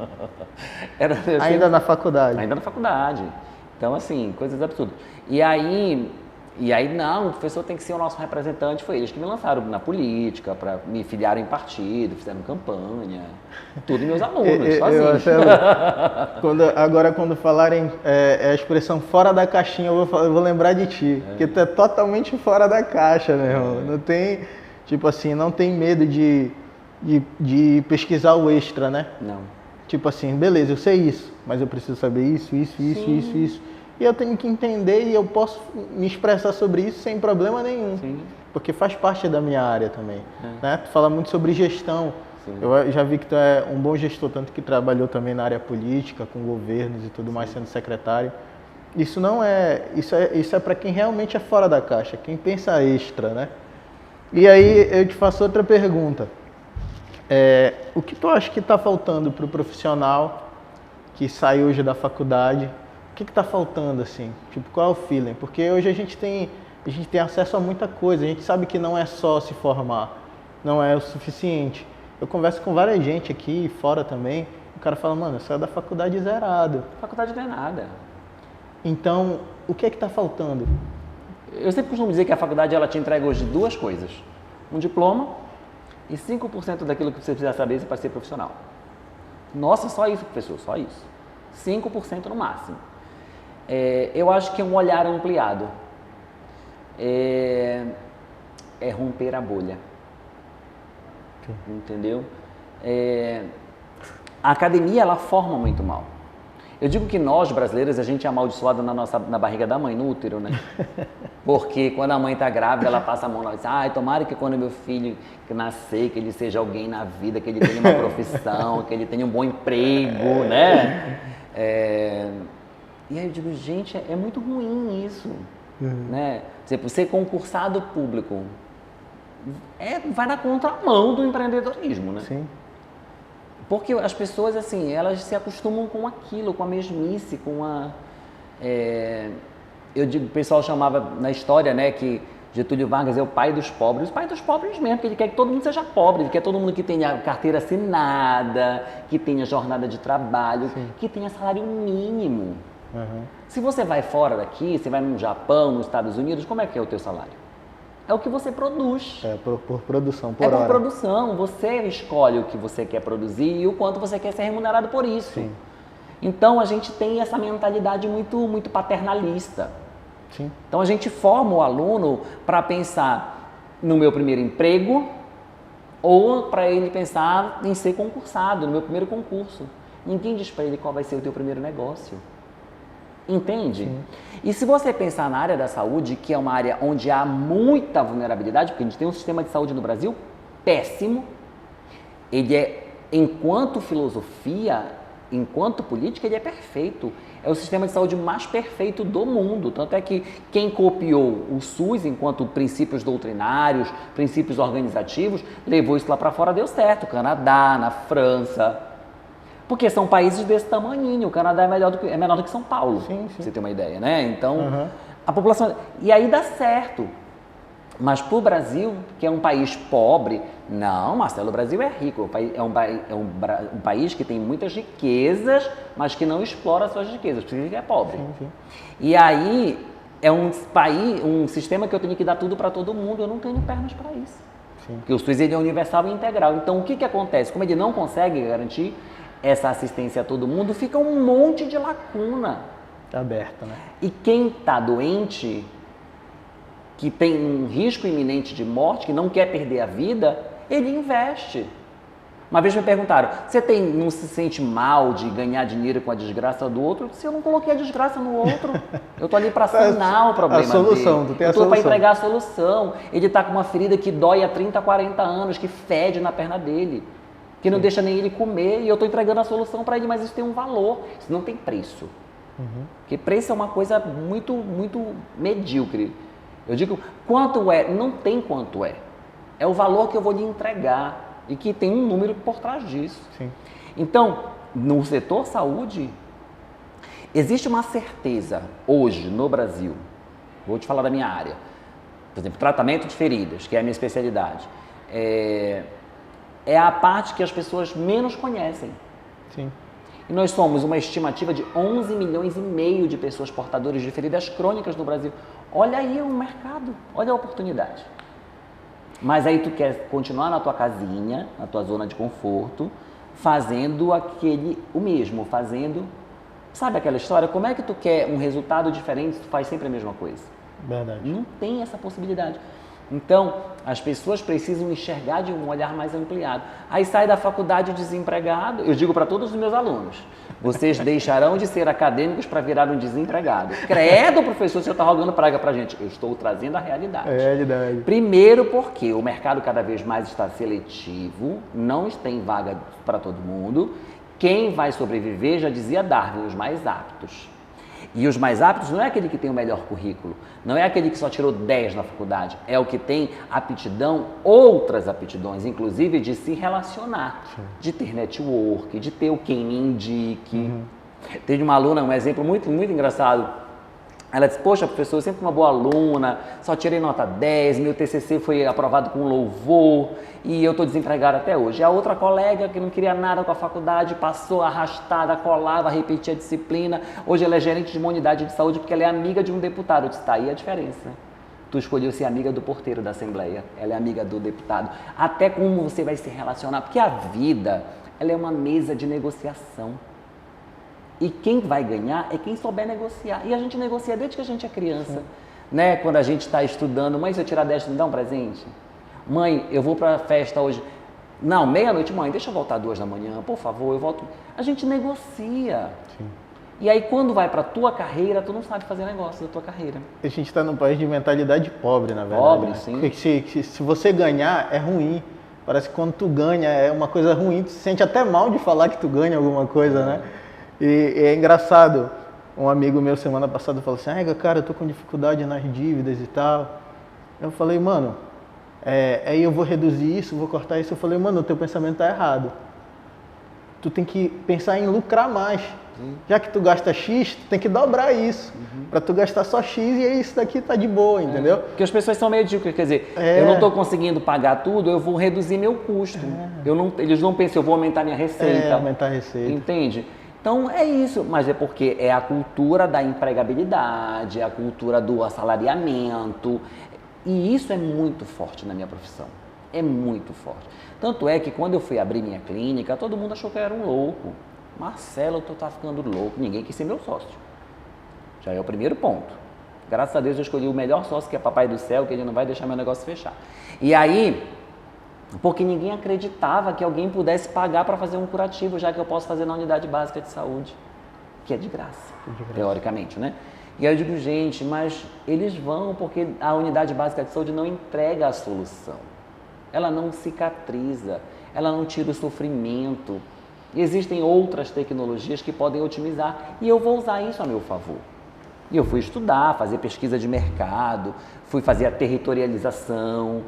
Ainda na faculdade. Ainda na faculdade. Então, assim, coisas absurdas. E aí, não, o professor tem que ser o nosso representante. Foi eles que me lançaram na política, para me filiar em partido, fizeram campanha. Tudo meus alunos, sozinhos. Agora, quando falarem a expressão fora da caixinha, eu vou lembrar de ti. Porque tu é totalmente fora da caixa, meu irmão. Não tem, tipo assim, não tem medo de pesquisar o extra, né? Não. Tipo assim, beleza, eu sei isso, mas eu preciso saber isso. E eu tenho que entender e eu posso me expressar sobre isso sem problema nenhum. Sim. Porque faz parte da minha área também. Né? Tu fala muito sobre gestão. Sim. Eu já vi que tu é um bom gestor, tanto que trabalhou também na área política, com governos e tudo mais, sendo secretário. Isso não é... Isso é para quem realmente é fora da caixa, quem pensa extra, né? E aí eu te faço outra pergunta. O que tu acha que está faltando para o profissional que sai hoje da faculdade? O que está faltando, assim? Tipo, qual é o feeling? Porque hoje a gente tem acesso a muita coisa, a gente sabe que não é só se formar, não é o suficiente. Eu converso com várias gente aqui e fora também, O cara fala, mano, eu saio da faculdade zerado. Faculdade não é nada. Então, o que é que tá faltando? Eu sempre costumo dizer que a faculdade ela te entrega hoje duas coisas. Um diploma e 5% daquilo que você precisa saber para ser profissional. Nossa, só isso, professor, só isso. 5% no máximo. Eu acho que é um olhar ampliado. É romper a bolha. Sim. Entendeu? A academia, ela forma muito mal. Eu digo que nós, brasileiros, a gente é amaldiçoado na barriga da mãe, no útero, né? Porque quando a mãe está grávida, ela passa a mão lá e diz, tomara que quando meu filho nascer, que ele seja alguém na vida, que ele tenha uma profissão, que ele tenha um bom emprego, né? E aí eu digo, gente, é muito ruim isso, né? Ser concursado público vai na contramão do empreendedorismo, né? Sim. Porque as pessoas, assim, elas se acostumam com aquilo, com a mesmice, com a... eu digo, o pessoal chamava na história, né, que Getúlio Vargas é o pai dos pobres. O pai dos pobres mesmo, porque ele quer que todo mundo seja pobre, ele quer todo mundo que tenha carteira assinada, que tenha jornada de trabalho, sim, que tenha salário mínimo. Uhum. Se você vai fora daqui, você vai no Japão, nos Estados Unidos, como é que é o teu salário? É o que você produz. Por produção, por hora. É por produção. Você escolhe o que você quer produzir e o quanto você quer ser remunerado por isso. Sim. Então, a gente tem essa mentalidade muito paternalista. Sim. Então, a gente forma o aluno para pensar no meu primeiro emprego ou para ele pensar em ser concursado, no meu primeiro concurso. Ninguém diz para ele qual vai ser o teu primeiro negócio. Entende? Sim. E se você pensar na área da saúde, que é uma área onde há muita vulnerabilidade, porque a gente tem um sistema de saúde no Brasil péssimo, ele enquanto filosofia, enquanto política, ele é perfeito. É o sistema de saúde mais perfeito do mundo. Tanto é que quem copiou o SUS enquanto princípios doutrinários, princípios organizativos, levou isso lá para fora, deu certo. Canadá, na França. Porque são países desse tamanhinho. O Canadá é menor do que São Paulo, sim. pra você ter uma ideia, né? Então, a população... E aí dá certo. Mas para o Brasil, que é um país pobre... Não, Marcelo, o Brasil é rico. É um país que tem muitas riquezas, mas que não explora suas riquezas, porque é pobre. Sim. E aí, é um sistema que eu tenho que dar tudo para todo mundo. Eu não tenho pernas para isso. Sim. Porque o SUS ele é universal e integral. Então, o que acontece? Como ele não consegue garantir essa assistência a todo mundo, fica um monte de lacuna. Aberta, né? E quem está doente, que tem um risco iminente de morte, que não quer perder a vida, ele investe. Uma vez me perguntaram, você não se sente mal de ganhar dinheiro com a desgraça do outro? Se eu não coloquei a desgraça no outro, eu estou ali para sanar o problema dele. A solução, tu tem a solução. Eu estou para entregar a solução. Ele está com uma ferida que dói há 30, 40 anos, que fede na perna dele, que não deixa nem ele comer, e eu estou entregando a solução para ele, mas isso tem um valor, isso não tem preço. Porque preço é uma coisa muito medíocre. Eu digo, quanto é? Não tem quanto é. É o valor que eu vou lhe entregar e que tem um número por trás disso. Sim. Então, no setor saúde, existe uma certeza hoje no Brasil, vou te falar da minha área, por exemplo, tratamento de feridas, que é a minha especialidade, é a parte que as pessoas menos conhecem. Sim. E nós somos uma estimativa de 11 milhões e meio de pessoas portadoras de feridas crônicas no Brasil. Olha aí o mercado, olha a oportunidade. Mas aí tu quer continuar na tua casinha, na tua zona de conforto, fazendo o mesmo, Sabe aquela história? Como é que tu quer um resultado diferente se tu faz sempre a mesma coisa? Verdade. Não tem essa possibilidade. Então, as pessoas precisam enxergar de um olhar mais ampliado. Aí sai da faculdade desempregado. Eu digo para todos os meus alunos, vocês deixarão de ser acadêmicos para virar um desempregado. Credo, professor, você está rogando praga para a gente. Eu estou trazendo a realidade. É a realidade. Primeiro porque o mercado cada vez mais está seletivo, não tem vaga para todo mundo. Quem vai sobreviver, já dizia Darwin, os mais aptos. E os mais aptos não é aquele que tem o melhor currículo, não é aquele que só tirou 10 na faculdade, é o que tem aptidão, outras aptidões, inclusive de se relacionar, sim, de ter network, de ter o quem me indique. Teve uma aluna, um exemplo muito engraçado, Ela disse, poxa, professor, eu sempre fui uma boa aluna, só tirei nota 10, meu TCC foi aprovado com louvor e eu estou desempregada até hoje. E a outra colega que não queria nada com a faculdade, passou arrastada, colava, repetia a disciplina. Hoje ela é gerente de uma unidade de saúde porque ela é amiga de um deputado. Eu disse, tá aí a diferença. Tu escolheu ser amiga do porteiro da Assembleia, ela é amiga do deputado. Até como você vai se relacionar, porque a vida, ela é uma mesa de negociação. E quem vai ganhar é quem souber negociar. E a gente negocia desde que a gente é criança. Né? Quando a gente está estudando, mãe, se eu tirar 10, me dá um presente? Mãe, eu vou para a festa hoje. Não, meia-noite, mãe, deixa eu voltar 2 da manhã, por favor, eu volto. A gente negocia. Sim. E aí quando vai para a tua carreira, tu não sabe fazer negócio da tua carreira. A gente está num país de mentalidade pobre, na verdade. Pobre, né? sim. Porque se você ganhar, é ruim. Parece que quando tu ganha é uma coisa ruim, tu se sente até mal de falar que tu ganha alguma coisa, né? E é engraçado, um amigo meu semana passada falou assim, cara, eu tô com dificuldade nas dívidas e tal. Eu falei, mano, aí eu vou reduzir isso, vou cortar isso. Eu falei, mano, o teu pensamento tá errado. Tu tem que pensar em lucrar mais. Já que tu gasta X, tu tem que dobrar isso. Para tu gastar só X e aí isso daqui tá de boa, entendeu? Porque as pessoas são medíocres, quer dizer, eu não estou conseguindo pagar tudo, eu vou reduzir meu custo. Eles não pensam, eu vou aumentar minha receita. Aumentar a receita. Entende? Então é isso, mas é porque é a cultura da empregabilidade, é a cultura do assalariamento. E isso é muito forte na minha profissão. É muito forte. Tanto é que quando eu fui abrir minha clínica, todo mundo achou que eu era um louco. Marcelo, tu tá ficando louco. Ninguém quis ser meu sócio. Já é o primeiro ponto. Graças a Deus eu escolhi o melhor sócio, que é Papai do Céu, que ele não vai deixar meu negócio fechar. E aí, porque ninguém acreditava que alguém pudesse pagar para fazer um curativo, já que eu posso fazer na unidade básica de saúde, que é de graça, teoricamente, né? E aí eu digo, gente, mas eles vão porque a unidade básica de saúde não entrega a solução. Ela não cicatriza, ela não tira o sofrimento. E existem outras tecnologias que podem otimizar e eu vou usar isso a meu favor. E eu fui estudar, fazer pesquisa de mercado, fui fazer a territorialização.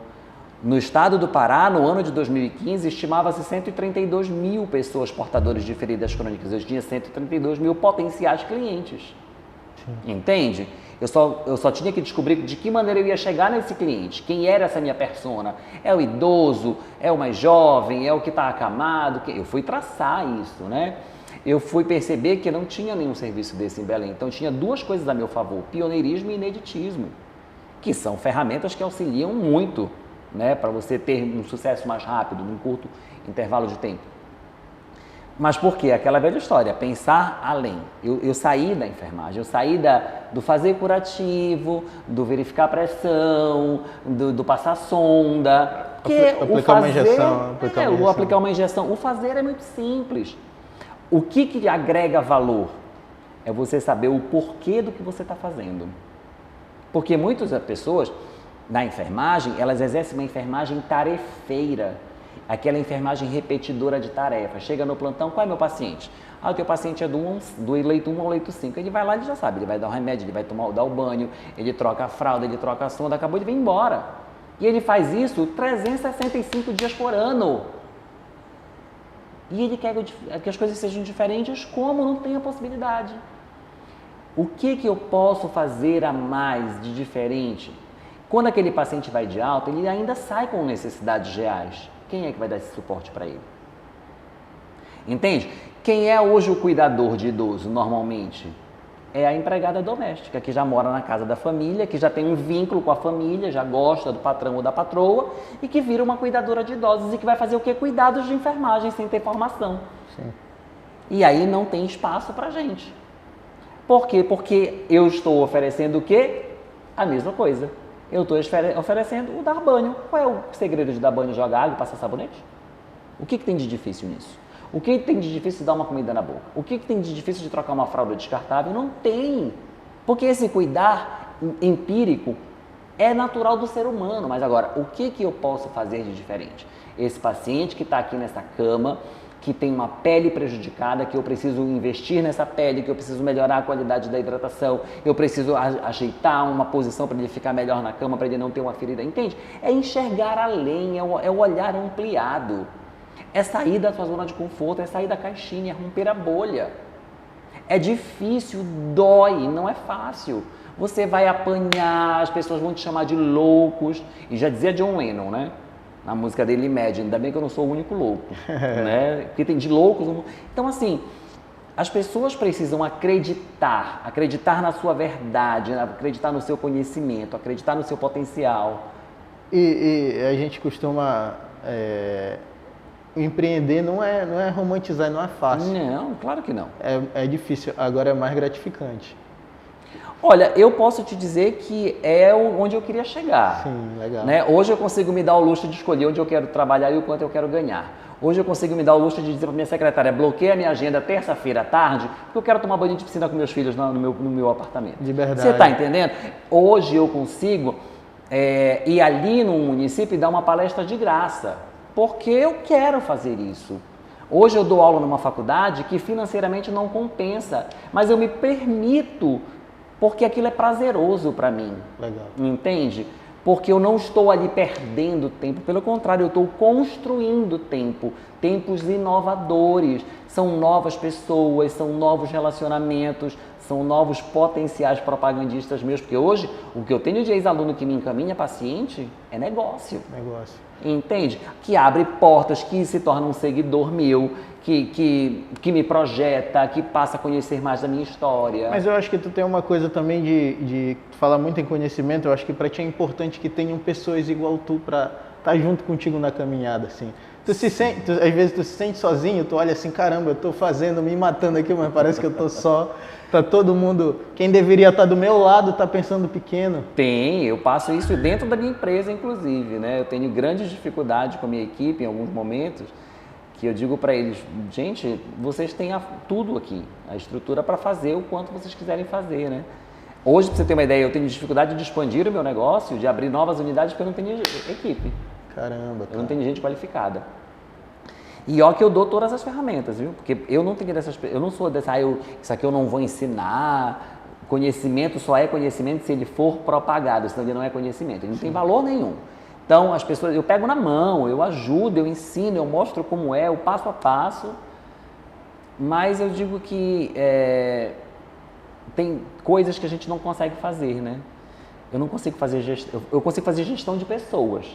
No estado do Pará, no ano de 2015, estimava-se 132 mil pessoas portadoras de feridas crônicas. Eu tinha 132 mil potenciais clientes. Sim. Entende? Eu só tinha que descobrir de que maneira eu ia chegar nesse cliente. Quem era essa minha persona? É o idoso? É o mais jovem? É o que está acamado? Eu fui traçar isso, né? Eu fui perceber que não tinha nenhum serviço desse em Belém. Então, tinha 2 coisas a meu favor, pioneirismo e ineditismo, que são ferramentas que auxiliam muito, né, para você ter um sucesso mais rápido, num curto intervalo de tempo. Mas por quê? Aquela velha história, pensar além. Eu saí da enfermagem, eu saí do fazer curativo, do verificar a pressão, do passar sonda. Aplicar uma injeção. Aplicar uma injeção. O fazer é muito simples. O que agrega valor? É você saber o porquê do que você está fazendo. Porque muitas pessoas na enfermagem, elas exercem uma enfermagem tarefeira. Aquela enfermagem repetidora de tarefas. Chega no plantão, qual é meu paciente? O teu paciente é do leito 1 ao leito 5. Ele vai lá, ele já sabe, ele vai dar o remédio, ele vai dar o banho, ele troca a fralda, ele troca a sonda, acabou de vir embora. E ele faz isso 365 dias por ano. E ele quer que as coisas sejam diferentes, como não tem a possibilidade. O que eu posso fazer a mais de diferente? Quando aquele paciente vai de alta, ele ainda sai com necessidades reais. Quem é que vai dar esse suporte para ele? Entende? Quem é hoje o cuidador de idoso, normalmente? É a empregada doméstica, que já mora na casa da família, que já tem um vínculo com a família, já gosta do patrão ou da patroa, e que vira uma cuidadora de idosos e que vai fazer o quê? Cuidados de enfermagem, sem ter formação. Sim. E aí não tem espaço para gente. Por quê? Porque eu estou oferecendo o quê? A mesma coisa. Eu estou oferecendo o dar banho. Qual é o segredo de dar banho, jogar água e passar sabonete? O que tem de difícil nisso? O que tem de difícil de dar uma comida na boca? O que tem de difícil de trocar uma fralda descartável? Não tem. Porque esse cuidar empírico é natural do ser humano. Mas agora, o que eu posso fazer de diferente? Esse paciente que está aqui nessa cama, que tem uma pele prejudicada, que eu preciso investir nessa pele, que eu preciso melhorar a qualidade da hidratação, eu preciso ajeitar uma posição para ele ficar melhor na cama, para ele não ter uma ferida, entende? É enxergar além, é o olhar ampliado, é sair da sua zona de conforto, é sair da caixinha, é romper a bolha. É difícil, dói, não é fácil. você vai apanhar, as pessoas vão te chamar de loucos. E já dizia John Lennon, né? Na música dele, Imagine, ainda bem que eu não sou o único louco, né? Porque tem de loucos. Então, assim, as pessoas precisam acreditar na sua verdade, acreditar no seu conhecimento, acreditar no seu potencial. E a gente costuma... empreender não é romantizar, não é fácil. Não, claro que não. É difícil, agora é mais gratificante. Olha, eu posso te dizer que é onde eu queria chegar. Sim, legal. Né? Hoje eu consigo me dar o luxo de escolher onde eu quero trabalhar e o quanto eu quero ganhar. Hoje eu consigo me dar o luxo de dizer para minha secretária, bloqueia a minha agenda terça-feira à tarde, porque eu quero tomar banho de piscina com meus filhos no meu apartamento. De verdade. Você está entendendo? Hoje eu consigo ir ali no município e dar uma palestra de graça, porque eu quero fazer isso. Hoje eu dou aula numa faculdade que financeiramente não compensa, mas eu me permito, porque aquilo é prazeroso para mim. Legal. Entende? Porque eu não estou ali perdendo tempo, pelo contrário, eu estou construindo tempo, tempos inovadores, são novas pessoas, são novos relacionamentos, são novos potenciais propagandistas meus, porque hoje o que eu tenho de ex-aluno que me encaminha paciente é negócio. Entende? Que abre portas, que se torna um seguidor meu, que me projeta, que passa a conhecer mais da minha história. Mas eu acho que tu tem uma coisa também de falar muito em conhecimento, eu acho que para ti é importante que tenham pessoas igual tu para estar junto contigo na caminhada, assim. Às vezes tu se sente sozinho, tu olha assim, caramba, eu tô fazendo, me matando aqui, mas parece que eu tô só. Tá todo mundo, quem deveria estar do meu lado tá pensando pequeno. Eu passo isso dentro da minha empresa, inclusive, né? Eu tenho grandes dificuldades com a minha equipe em alguns momentos, que eu digo para eles, gente, vocês têm tudo aqui, a estrutura para fazer o quanto vocês quiserem fazer, né? Hoje, para você ter uma ideia, eu tenho dificuldade de expandir o meu negócio, de abrir novas unidades, porque eu não tenho equipe. Caramba, cara. Eu não tenho gente qualificada. E ó que eu dou todas as ferramentas, viu? Porque eu não tenho eu não sou dessa, isso aqui eu não vou ensinar. Conhecimento só é conhecimento se ele for propagado, senão ele não é conhecimento, ele não tem valor nenhum. Então, as pessoas, eu pego na mão, eu ajudo, eu ensino, eu mostro como é, o passo a passo, mas eu digo que tem coisas que a gente não consegue fazer, né? Eu não consigo fazer gestão, eu consigo fazer gestão de pessoas,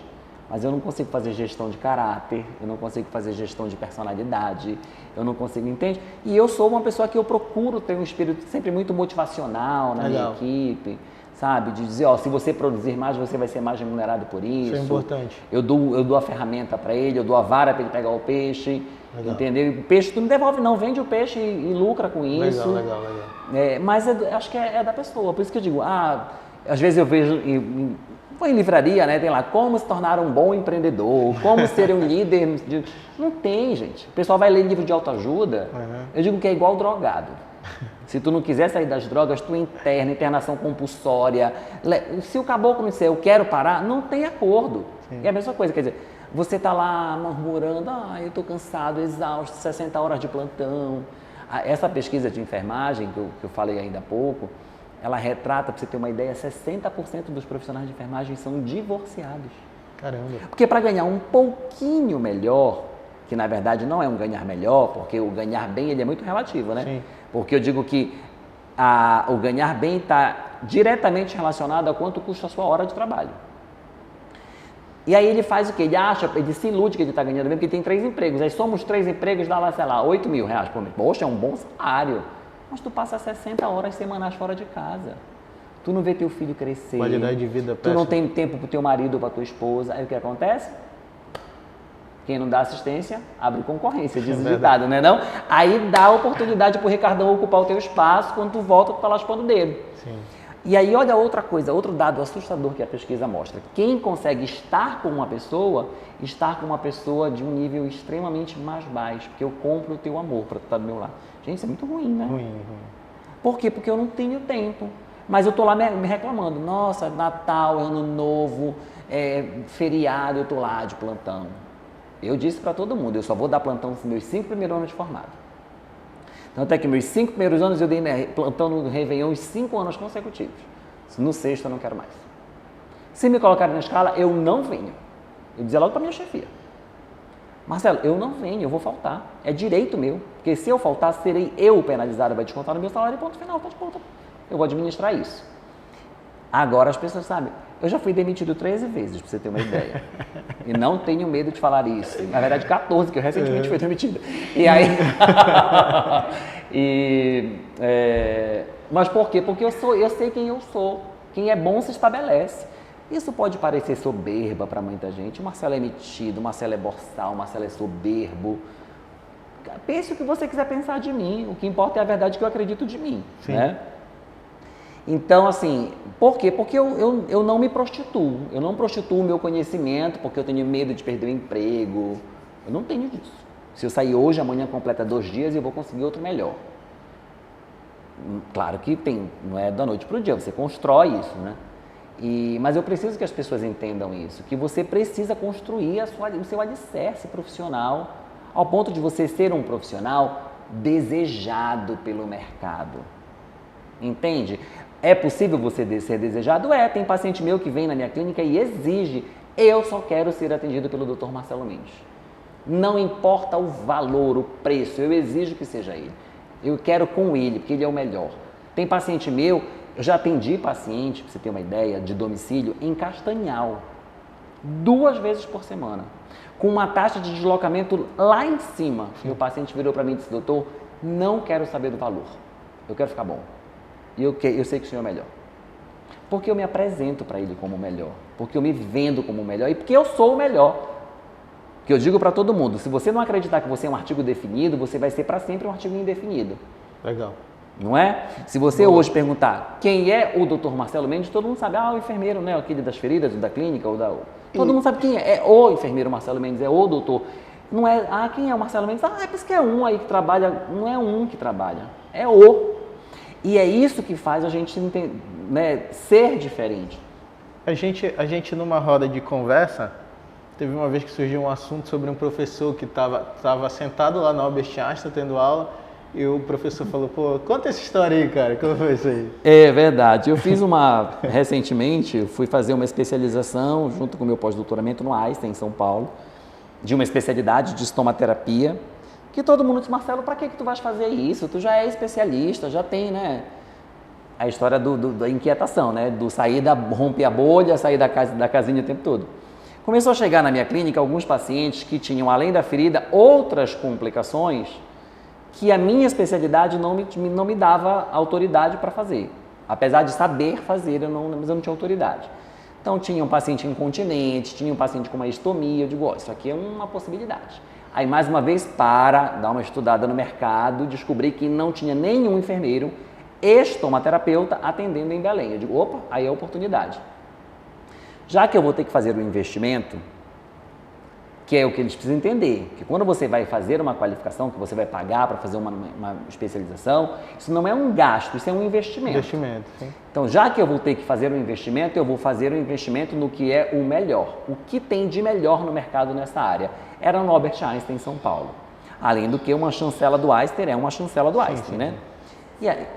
mas eu não consigo fazer gestão de caráter, eu não consigo fazer gestão de personalidade, eu não consigo, entende? E eu sou uma pessoa que eu procuro ter um espírito sempre muito motivacional na minha equipe, sabe? De dizer, ó, se você produzir mais, você vai ser mais remunerado por isso. Isso é importante. Eu dou a ferramenta para ele, eu dou a vara para ele pegar o peixe, entendeu? O peixe tu não devolve não, vende o peixe e lucra com isso. Legal. Mas acho que é da pessoa, por isso que eu digo, às vezes eu vejo... Em livraria, né? Tem lá, como se tornar um bom empreendedor, como ser um líder. Não tem, gente. O pessoal vai ler livro de autoajuda, eu digo que é igual drogado. Se tu não quiser sair das drogas, tu interna, internação compulsória. Se o caboclo não disser, eu quero parar, não tem acordo. Sim. É a mesma coisa, quer dizer, você tá lá murmurando, eu tô cansado, exausto, 60 horas de plantão. Essa pesquisa de enfermagem, que eu falei ainda há pouco, ela retrata, para você ter uma ideia, 60% dos profissionais de enfermagem são divorciados. Caramba. Porque para ganhar um pouquinho melhor, que na verdade não é um ganhar melhor, porque o ganhar bem ele é muito relativo, né? Sim. Porque eu digo que o ganhar bem está diretamente relacionado a quanto custa a sua hora de trabalho. E aí ele faz o quê? Ele se ilude que ele está ganhando bem, porque ele tem 3 empregos. Aí somos 3 empregos, dá lá, sei lá, 8 mil reais por mês. Poxa, é um bom salário. Mas tu passa 60 horas semanais fora de casa. Tu não vê teu filho crescer. Qualidade de vida péssima. Tu não tem tempo pro teu marido ou pra tua esposa. Aí o que acontece? Quem não dá assistência, abre concorrência, diz o ditado, né não? Aí dá oportunidade pro Ricardão ocupar o teu espaço, quando tu volta, tu tá lá expondo o dedo. Sim. E aí olha outra coisa, outro dado assustador que a pesquisa mostra. Quem consegue estar com uma pessoa de um nível extremamente mais baixo, porque eu compro o teu amor para tu estar do meu lado. Gente, isso é muito ruim, né? Ruim. Por quê? Porque eu não tenho tempo. Mas eu tô lá me reclamando. Nossa, Natal, Ano Novo, feriado, eu tô lá de plantão. Eu disse para todo mundo, eu só vou dar plantão nos meus 5 primeiros anos de formado. Tanto é que meus 5 primeiros anos eu dei plantão no Réveillon os 5 anos consecutivos. No 6º eu não quero mais. Se me colocarem na escala, eu não venho. Eu dizia logo para minha chefia. Marcelo, eu não venho, eu vou faltar. É direito meu. Porque se eu faltar, serei eu penalizado, vai descontar no meu salário e ponto final, tá de ponta. Eu vou administrar isso. Agora as pessoas sabem. Eu já fui demitido 13 vezes, para você ter uma ideia. E não tenho medo de falar isso. Na verdade, 14, que eu recentemente fui demitido. E aí... Mas por quê? Porque eu sei quem eu sou. Quem é bom se estabelece. Isso pode parecer soberba para muita gente. O Marcelo é metido, o Marcelo é boçal, o Marcelo é soberbo. Pense o que você quiser pensar de mim. O que importa é a verdade que eu acredito de mim. Sim. Né? Então, assim, por quê? Porque eu não me prostituo. Eu não prostituo o meu conhecimento porque eu tenho medo de perder o emprego. Eu não tenho disso. Se eu sair hoje, amanhã completa 2 dias e eu vou conseguir outro melhor. Claro que não é da noite para o dia, você constrói isso, né? Mas eu preciso que as pessoas entendam isso, que você precisa construir o seu alicerce profissional ao ponto de você ser um profissional desejado pelo mercado. Entende? É possível você ser desejado? Tem paciente meu que vem na minha clínica e exige, eu só quero ser atendido pelo Dr. Marcelo Mendes. Não importa o valor, o preço, eu exijo que seja ele. Eu quero com ele, porque ele é o melhor. Tem paciente meu, eu já atendi paciente, para você ter uma ideia, de domicílio, em Castanhal, 2 vezes por semana, com uma taxa de deslocamento lá em cima. E o paciente virou para mim e disse, doutor, não quero saber do valor, eu quero ficar bom. E eu sei que o senhor é o melhor. Porque eu me apresento para ele como o melhor, porque eu me vendo como o melhor e porque eu sou o melhor. Que eu digo para todo mundo, se você não acreditar que você é um artigo definido, você vai ser para sempre um artigo indefinido. Legal. Não é? Se você hoje perguntar quem é o Dr. Marcelo Mendes, todo mundo sabe, o enfermeiro, né? Aquele das feridas, da clínica, todo mundo sabe quem é. É o enfermeiro Marcelo Mendes, é o doutor. Não é, quem é o Marcelo Mendes? É porque é um aí que trabalha, não é um que trabalha, é o. E é isso que faz a gente ser diferente. A gente numa roda de conversa, teve uma vez que surgiu um assunto sobre um professor que estava sentado lá na Albert Einstein tendo aula e o professor falou, conta essa história aí, cara, como foi isso aí? É verdade, eu fiz recentemente, fui fazer uma especialização junto com o meu pós-doutoramento no Einstein, em São Paulo, de uma especialidade de estomaterapia, que todo mundo disse, Marcelo, para que tu vais fazer isso? Tu já é especialista, já tem, né? A história da inquietação, né? Do romper a bolha, sair da casinha o tempo todo. Começou a chegar na minha clínica alguns pacientes que tinham, além da ferida, outras complicações que a minha especialidade não me dava autoridade para fazer. Apesar de saber fazer, mas eu não tinha autoridade. Então, tinha um paciente incontinente, tinha um paciente com uma estomia, eu digo, isso aqui é uma possibilidade. Aí, mais uma vez, para dar uma estudada no mercado, descobri que não tinha nenhum enfermeiro estomaterapeuta atendendo em Belém. Eu digo, aí é oportunidade. Já que eu vou ter que fazer um investimento, que é o que eles precisam entender, que quando você vai fazer uma qualificação, que você vai pagar para fazer uma especialização, isso não é um gasto, isso é um investimento. Sim. Então, já que eu vou ter que fazer um investimento, eu vou fazer um investimento no que é o melhor. O que tem de melhor no mercado nessa área? Era no Albert Einstein, em São Paulo. Além do que uma chancela do Einstein é uma chancela do Einstein, né? E aí...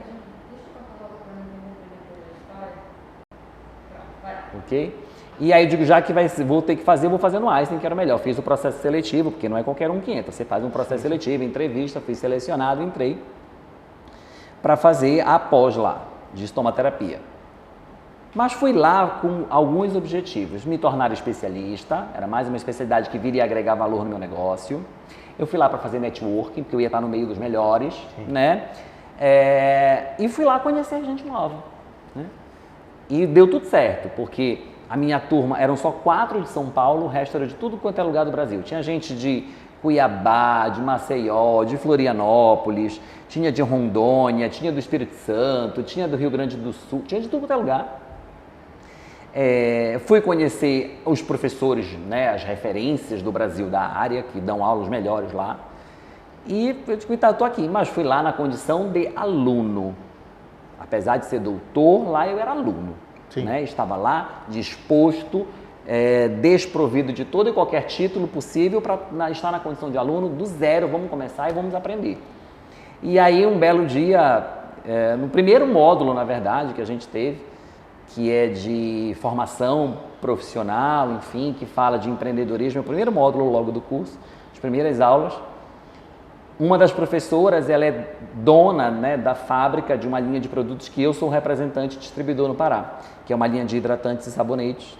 Ok? E aí eu digo, já que vou ter que fazer, vou fazer no Einstein, que era o melhor. Fiz o processo seletivo, porque não é qualquer um que entra. Você faz um processo seletivo, entrevista, fui selecionado, entrei para fazer a pós lá, de estomaterapia. Mas fui lá com alguns objetivos. Me tornar especialista, era mais uma especialidade que viria agregar valor no meu negócio. Eu fui lá para fazer networking, porque eu ia estar no meio dos melhores, né? E fui lá conhecer gente nova, né? E deu tudo certo, porque a minha turma eram só 4 de São Paulo, o resto era de tudo quanto é lugar do Brasil. Tinha gente de Cuiabá, de Maceió, de Florianópolis, tinha de Rondônia, tinha do Espírito Santo, tinha do Rio Grande do Sul, tinha de tudo quanto é lugar. Fui conhecer os professores, né, as referências do Brasil da área, que dão aulas melhores lá. E eu digo, estou aqui, mas fui lá na condição de aluno. Apesar de ser doutor, lá eu era aluno. Né? Estava lá disposto, desprovido de todo e qualquer título possível para estar na condição de aluno do zero, vamos começar e vamos aprender. E aí um belo dia, no primeiro módulo, na verdade, que a gente teve, que é de formação profissional, enfim, que fala de empreendedorismo, é o primeiro módulo logo do curso, as primeiras aulas, Uma das professoras, ela é dona, né, da fábrica de uma linha de produtos que eu sou representante e distribuidor no Pará, que é uma linha de hidratantes e sabonetes.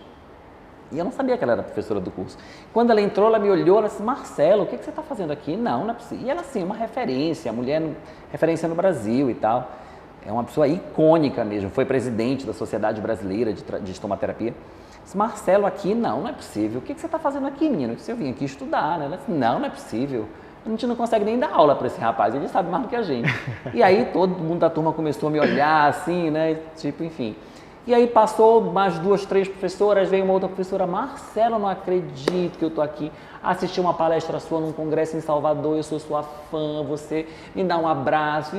E eu não sabia que ela era professora do curso. Quando ela entrou, ela me olhou, ela disse, Marcelo, o que você está fazendo aqui? Não é possível. E ela, assim, uma referência, referência no Brasil e tal. É uma pessoa icônica mesmo, foi presidente da Sociedade Brasileira de Estomaterapia. Disse, Marcelo, aqui não é possível. O que você está fazendo aqui, menino? Eu disse, eu vim aqui estudar, né? Ela disse, não é possível. A gente não consegue nem dar aula para esse rapaz, ele sabe mais do que a gente. E aí todo mundo da turma começou a me olhar assim, né? Tipo, enfim. E aí passou mais 2, 3 professoras, veio uma outra professora, Marcelo, não acredito que eu tô aqui. Assisti uma palestra sua num congresso em Salvador, eu sou sua fã, você me dá um abraço,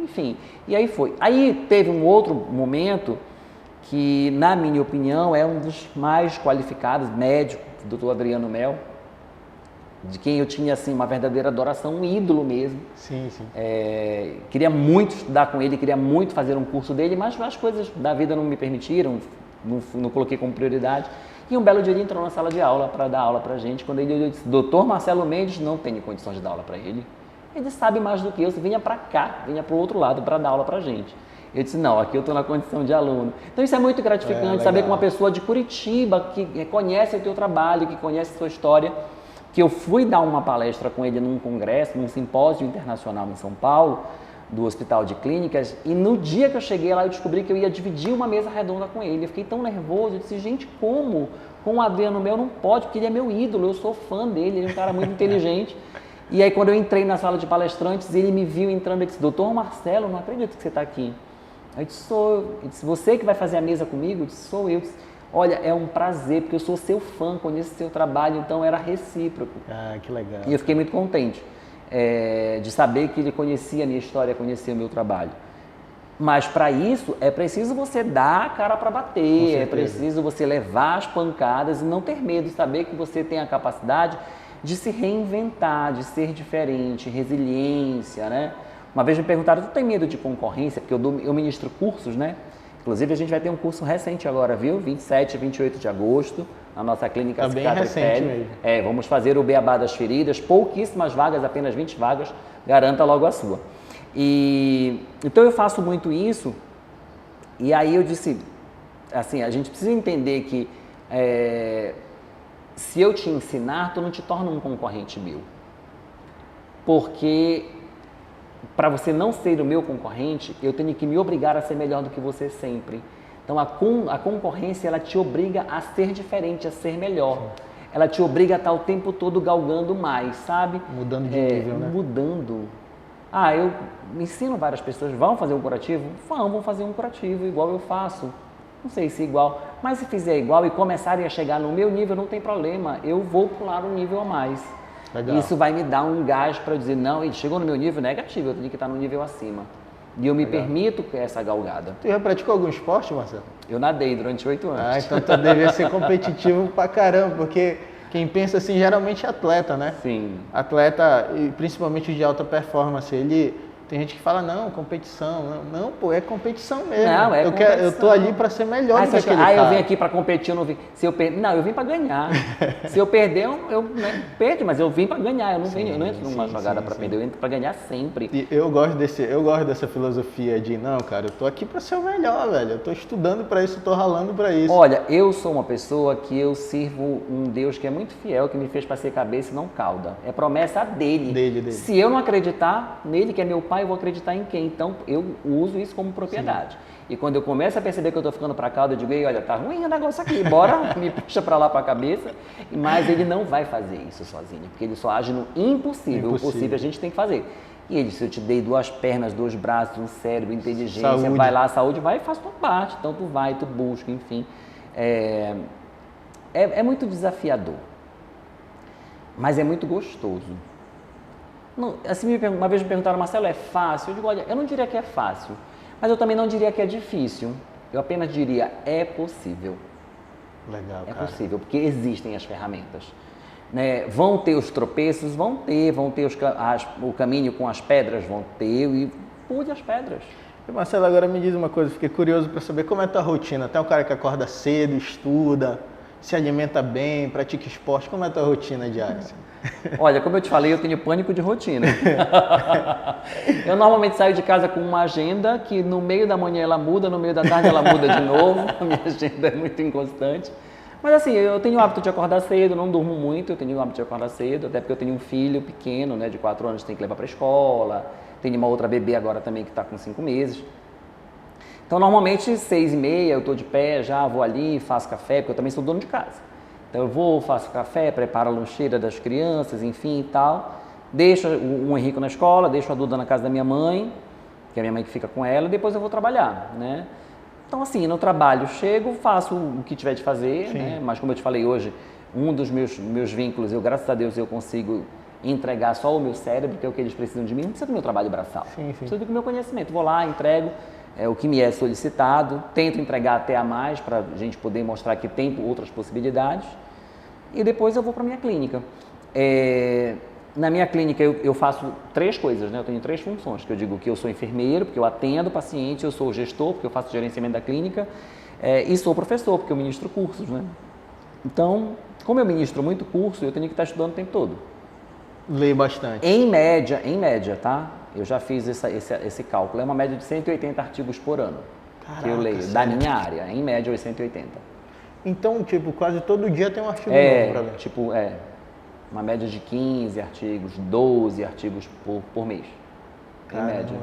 enfim. E aí foi. Aí teve um outro momento que, na minha opinião, é um dos mais qualificados, médico, doutor Adriano Mel, de quem eu tinha assim uma verdadeira adoração, um ídolo mesmo. Sim, sim. Queria muito estudar com ele, queria muito fazer um curso dele, mas as coisas da vida não me permitiram, não coloquei como prioridade. E um belo dia ele entrou na sala de aula para dar aula para gente. Quando ele disse, doutor Marcelo Mendes, não tenho condições de dar aula para ele. Ele sabe mais do que eu, você vinha para cá, vinha para o outro lado para dar aula para gente. Eu disse, não, aqui eu estou na condição de aluno. Então isso é muito gratificante, saber que uma pessoa de Curitiba, que conhece o teu trabalho, que conhece a sua história, que eu fui dar uma palestra com ele num congresso, num simpósio internacional em São Paulo, do Hospital de Clínicas, e no dia que eu cheguei lá eu descobri que eu ia dividir uma mesa redonda com ele. Eu fiquei tão nervoso, eu disse, gente, como? Com o Adriano Mel não pode, porque ele é meu ídolo, eu sou fã dele, ele é um cara muito inteligente. E aí quando eu entrei na sala de palestrantes, ele me viu entrando e disse, doutor Marcelo, não acredito que você está aqui. Aí eu disse, sou eu. Ele disse, você que vai fazer a mesa comigo? Eu disse, sou eu. Eu disse, olha, é um prazer, porque eu sou seu fã, conheço seu trabalho, então era recíproco. Ah, que legal. E eu fiquei muito contente de saber que ele conhecia a minha história, conhecia o meu trabalho. Mas para isso é preciso você dar a cara para bater, é preciso você levar as pancadas e não ter medo, saber que você tem a capacidade de se reinventar, de ser diferente, resiliência, né? Uma vez me perguntaram, tu tem medo de concorrência? Porque eu ministro cursos, né? Inclusive, a gente vai ter um curso recente agora, viu? 27 e 28 de agosto, na nossa clínica Tá bem recente mesmo. Vamos fazer o Beabá das Feridas, pouquíssimas vagas, apenas 20 vagas, garanta logo a sua. Então, eu faço muito isso, e aí eu disse, assim, a gente precisa entender que se eu te ensinar, tu não te torna um concorrente meu. Porque para você não ser o meu concorrente, eu tenho que me obrigar a ser melhor do que você sempre. Então, a concorrência, ela te obriga a ser diferente, a ser melhor. Sim. Ela te obriga a estar o tempo todo galgando mais, sabe? Mudando de nível, né? Mudando. Eu ensino várias pessoas, vão fazer um curativo? Vão fazer um curativo, igual eu faço. Não sei se igual, mas se fizer igual e começarem a chegar no meu nível, não tem problema. Eu vou pular um nível a mais. Legal. Isso vai me dar um gás para dizer, não, ele chegou no meu nível negativo, eu tenho que estar no nível acima. E eu me permito essa galgada. Tu já praticou algum esporte, Marcelo? Eu nadei durante 8 anos. Então tu devia ser competitivo pra caramba, porque quem pensa assim geralmente é atleta, né? Sim. Atleta, e principalmente de alta performance, tem gente que fala, não, competição. Não, pô, é competição mesmo. Não, é competição. Eu tô ali para ser melhor do que aquele cara. Eu vim aqui para competir, eu não vim. Se eu perder, não, eu vim para ganhar. Se eu perder, eu perco, mas eu vim para ganhar. Eu não entro numa jogada para perder, eu entro para ganhar sempre. E eu gosto dessa filosofia de, não, cara, eu tô aqui para ser o melhor, velho. Eu tô estudando para isso, tô ralando para isso. Olha, eu sou uma pessoa que eu sirvo um Deus que é muito fiel, que me fez para ser cabeça e não cauda. É promessa dele. Se eu não acreditar nele, que é meu pai, eu vou acreditar em quem? Então, eu uso isso como propriedade. Sim. E quando eu começo a perceber que eu estou ficando para cá, eu digo, ei, olha, tá ruim o negócio aqui, bora, me puxa para lá para a cabeça. Mas ele não vai fazer isso sozinho, porque ele só age no impossível. O possível a gente tem que fazer. E ele disse, eu te dei 2 pernas, 2 braços, um cérebro, inteligência, saúde. Vai lá, saúde, vai e faz tua parte. Então, tu vai, tu busca, enfim. É muito desafiador, mas é muito gostoso. Não, assim, uma vez me perguntaram, Marcelo, é fácil? Eu digo, olha, eu não diria que é fácil, mas eu também não diria que é difícil. Eu apenas diria, é possível. Legal, cara. É possível, porque existem as ferramentas. Né? Vão ter os tropeços, vão ter o caminho com as pedras, vão ter, e pule as pedras. E Marcelo, agora me diz uma coisa, fiquei curioso para saber como é a tua rotina. Tem um cara que acorda cedo, estuda, se alimenta bem, pratica esporte? Como é a tua rotina diária? Olha, como eu te falei, eu tenho pânico de rotina. Eu normalmente saio de casa com uma agenda que no meio da manhã ela muda, no meio da tarde ela muda de novo. A minha agenda é muito inconstante. Mas assim, eu tenho o hábito de acordar cedo, não durmo muito, eu tenho o hábito de acordar cedo, até porque eu tenho um filho pequeno, né, de 4 anos, que tem que levar para a escola. Tenho uma outra bebê agora também que está com 5 meses. Então, normalmente, 6h30, eu estou de pé, já vou ali, faço café, porque eu também sou dono de casa. Então, eu vou, faço café, preparo a lancheira das crianças, enfim e tal. Deixo o Henrique na escola, deixo a Duda na casa da minha mãe, que é a minha mãe que fica com ela, e depois eu vou trabalhar, né? Então, assim, no trabalho, chego, faço o que tiver de fazer, né? Mas, como eu te falei hoje, um dos meus vínculos, graças a Deus, eu consigo entregar só o meu cérebro, que é o que eles precisam de mim, não precisa do meu trabalho braçal, precisa do meu conhecimento. Vou lá, entrego o que me é solicitado, tento entregar até a mais para a gente poder mostrar que tem outras possibilidades e depois eu vou para a minha clínica. Na minha clínica eu faço 3 coisas, né? Eu tenho 3 funções, que eu digo que eu sou enfermeiro, porque eu atendo paciente, eu sou gestor, porque eu faço gerenciamento da clínica e sou professor, porque eu ministro cursos, né? Então, como eu ministro muito curso, eu tenho que estar estudando o tempo todo. Leio bastante. Em média, tá? Eu já fiz esse cálculo. É uma média de 180 artigos por ano. Caraca, que eu leio, sério? Da minha área. Em média, 880. Então, tipo, quase todo dia tem um artigo novo pra ler. Tipo, uma média de 15 artigos, 12 artigos por mês. Caramba, em média.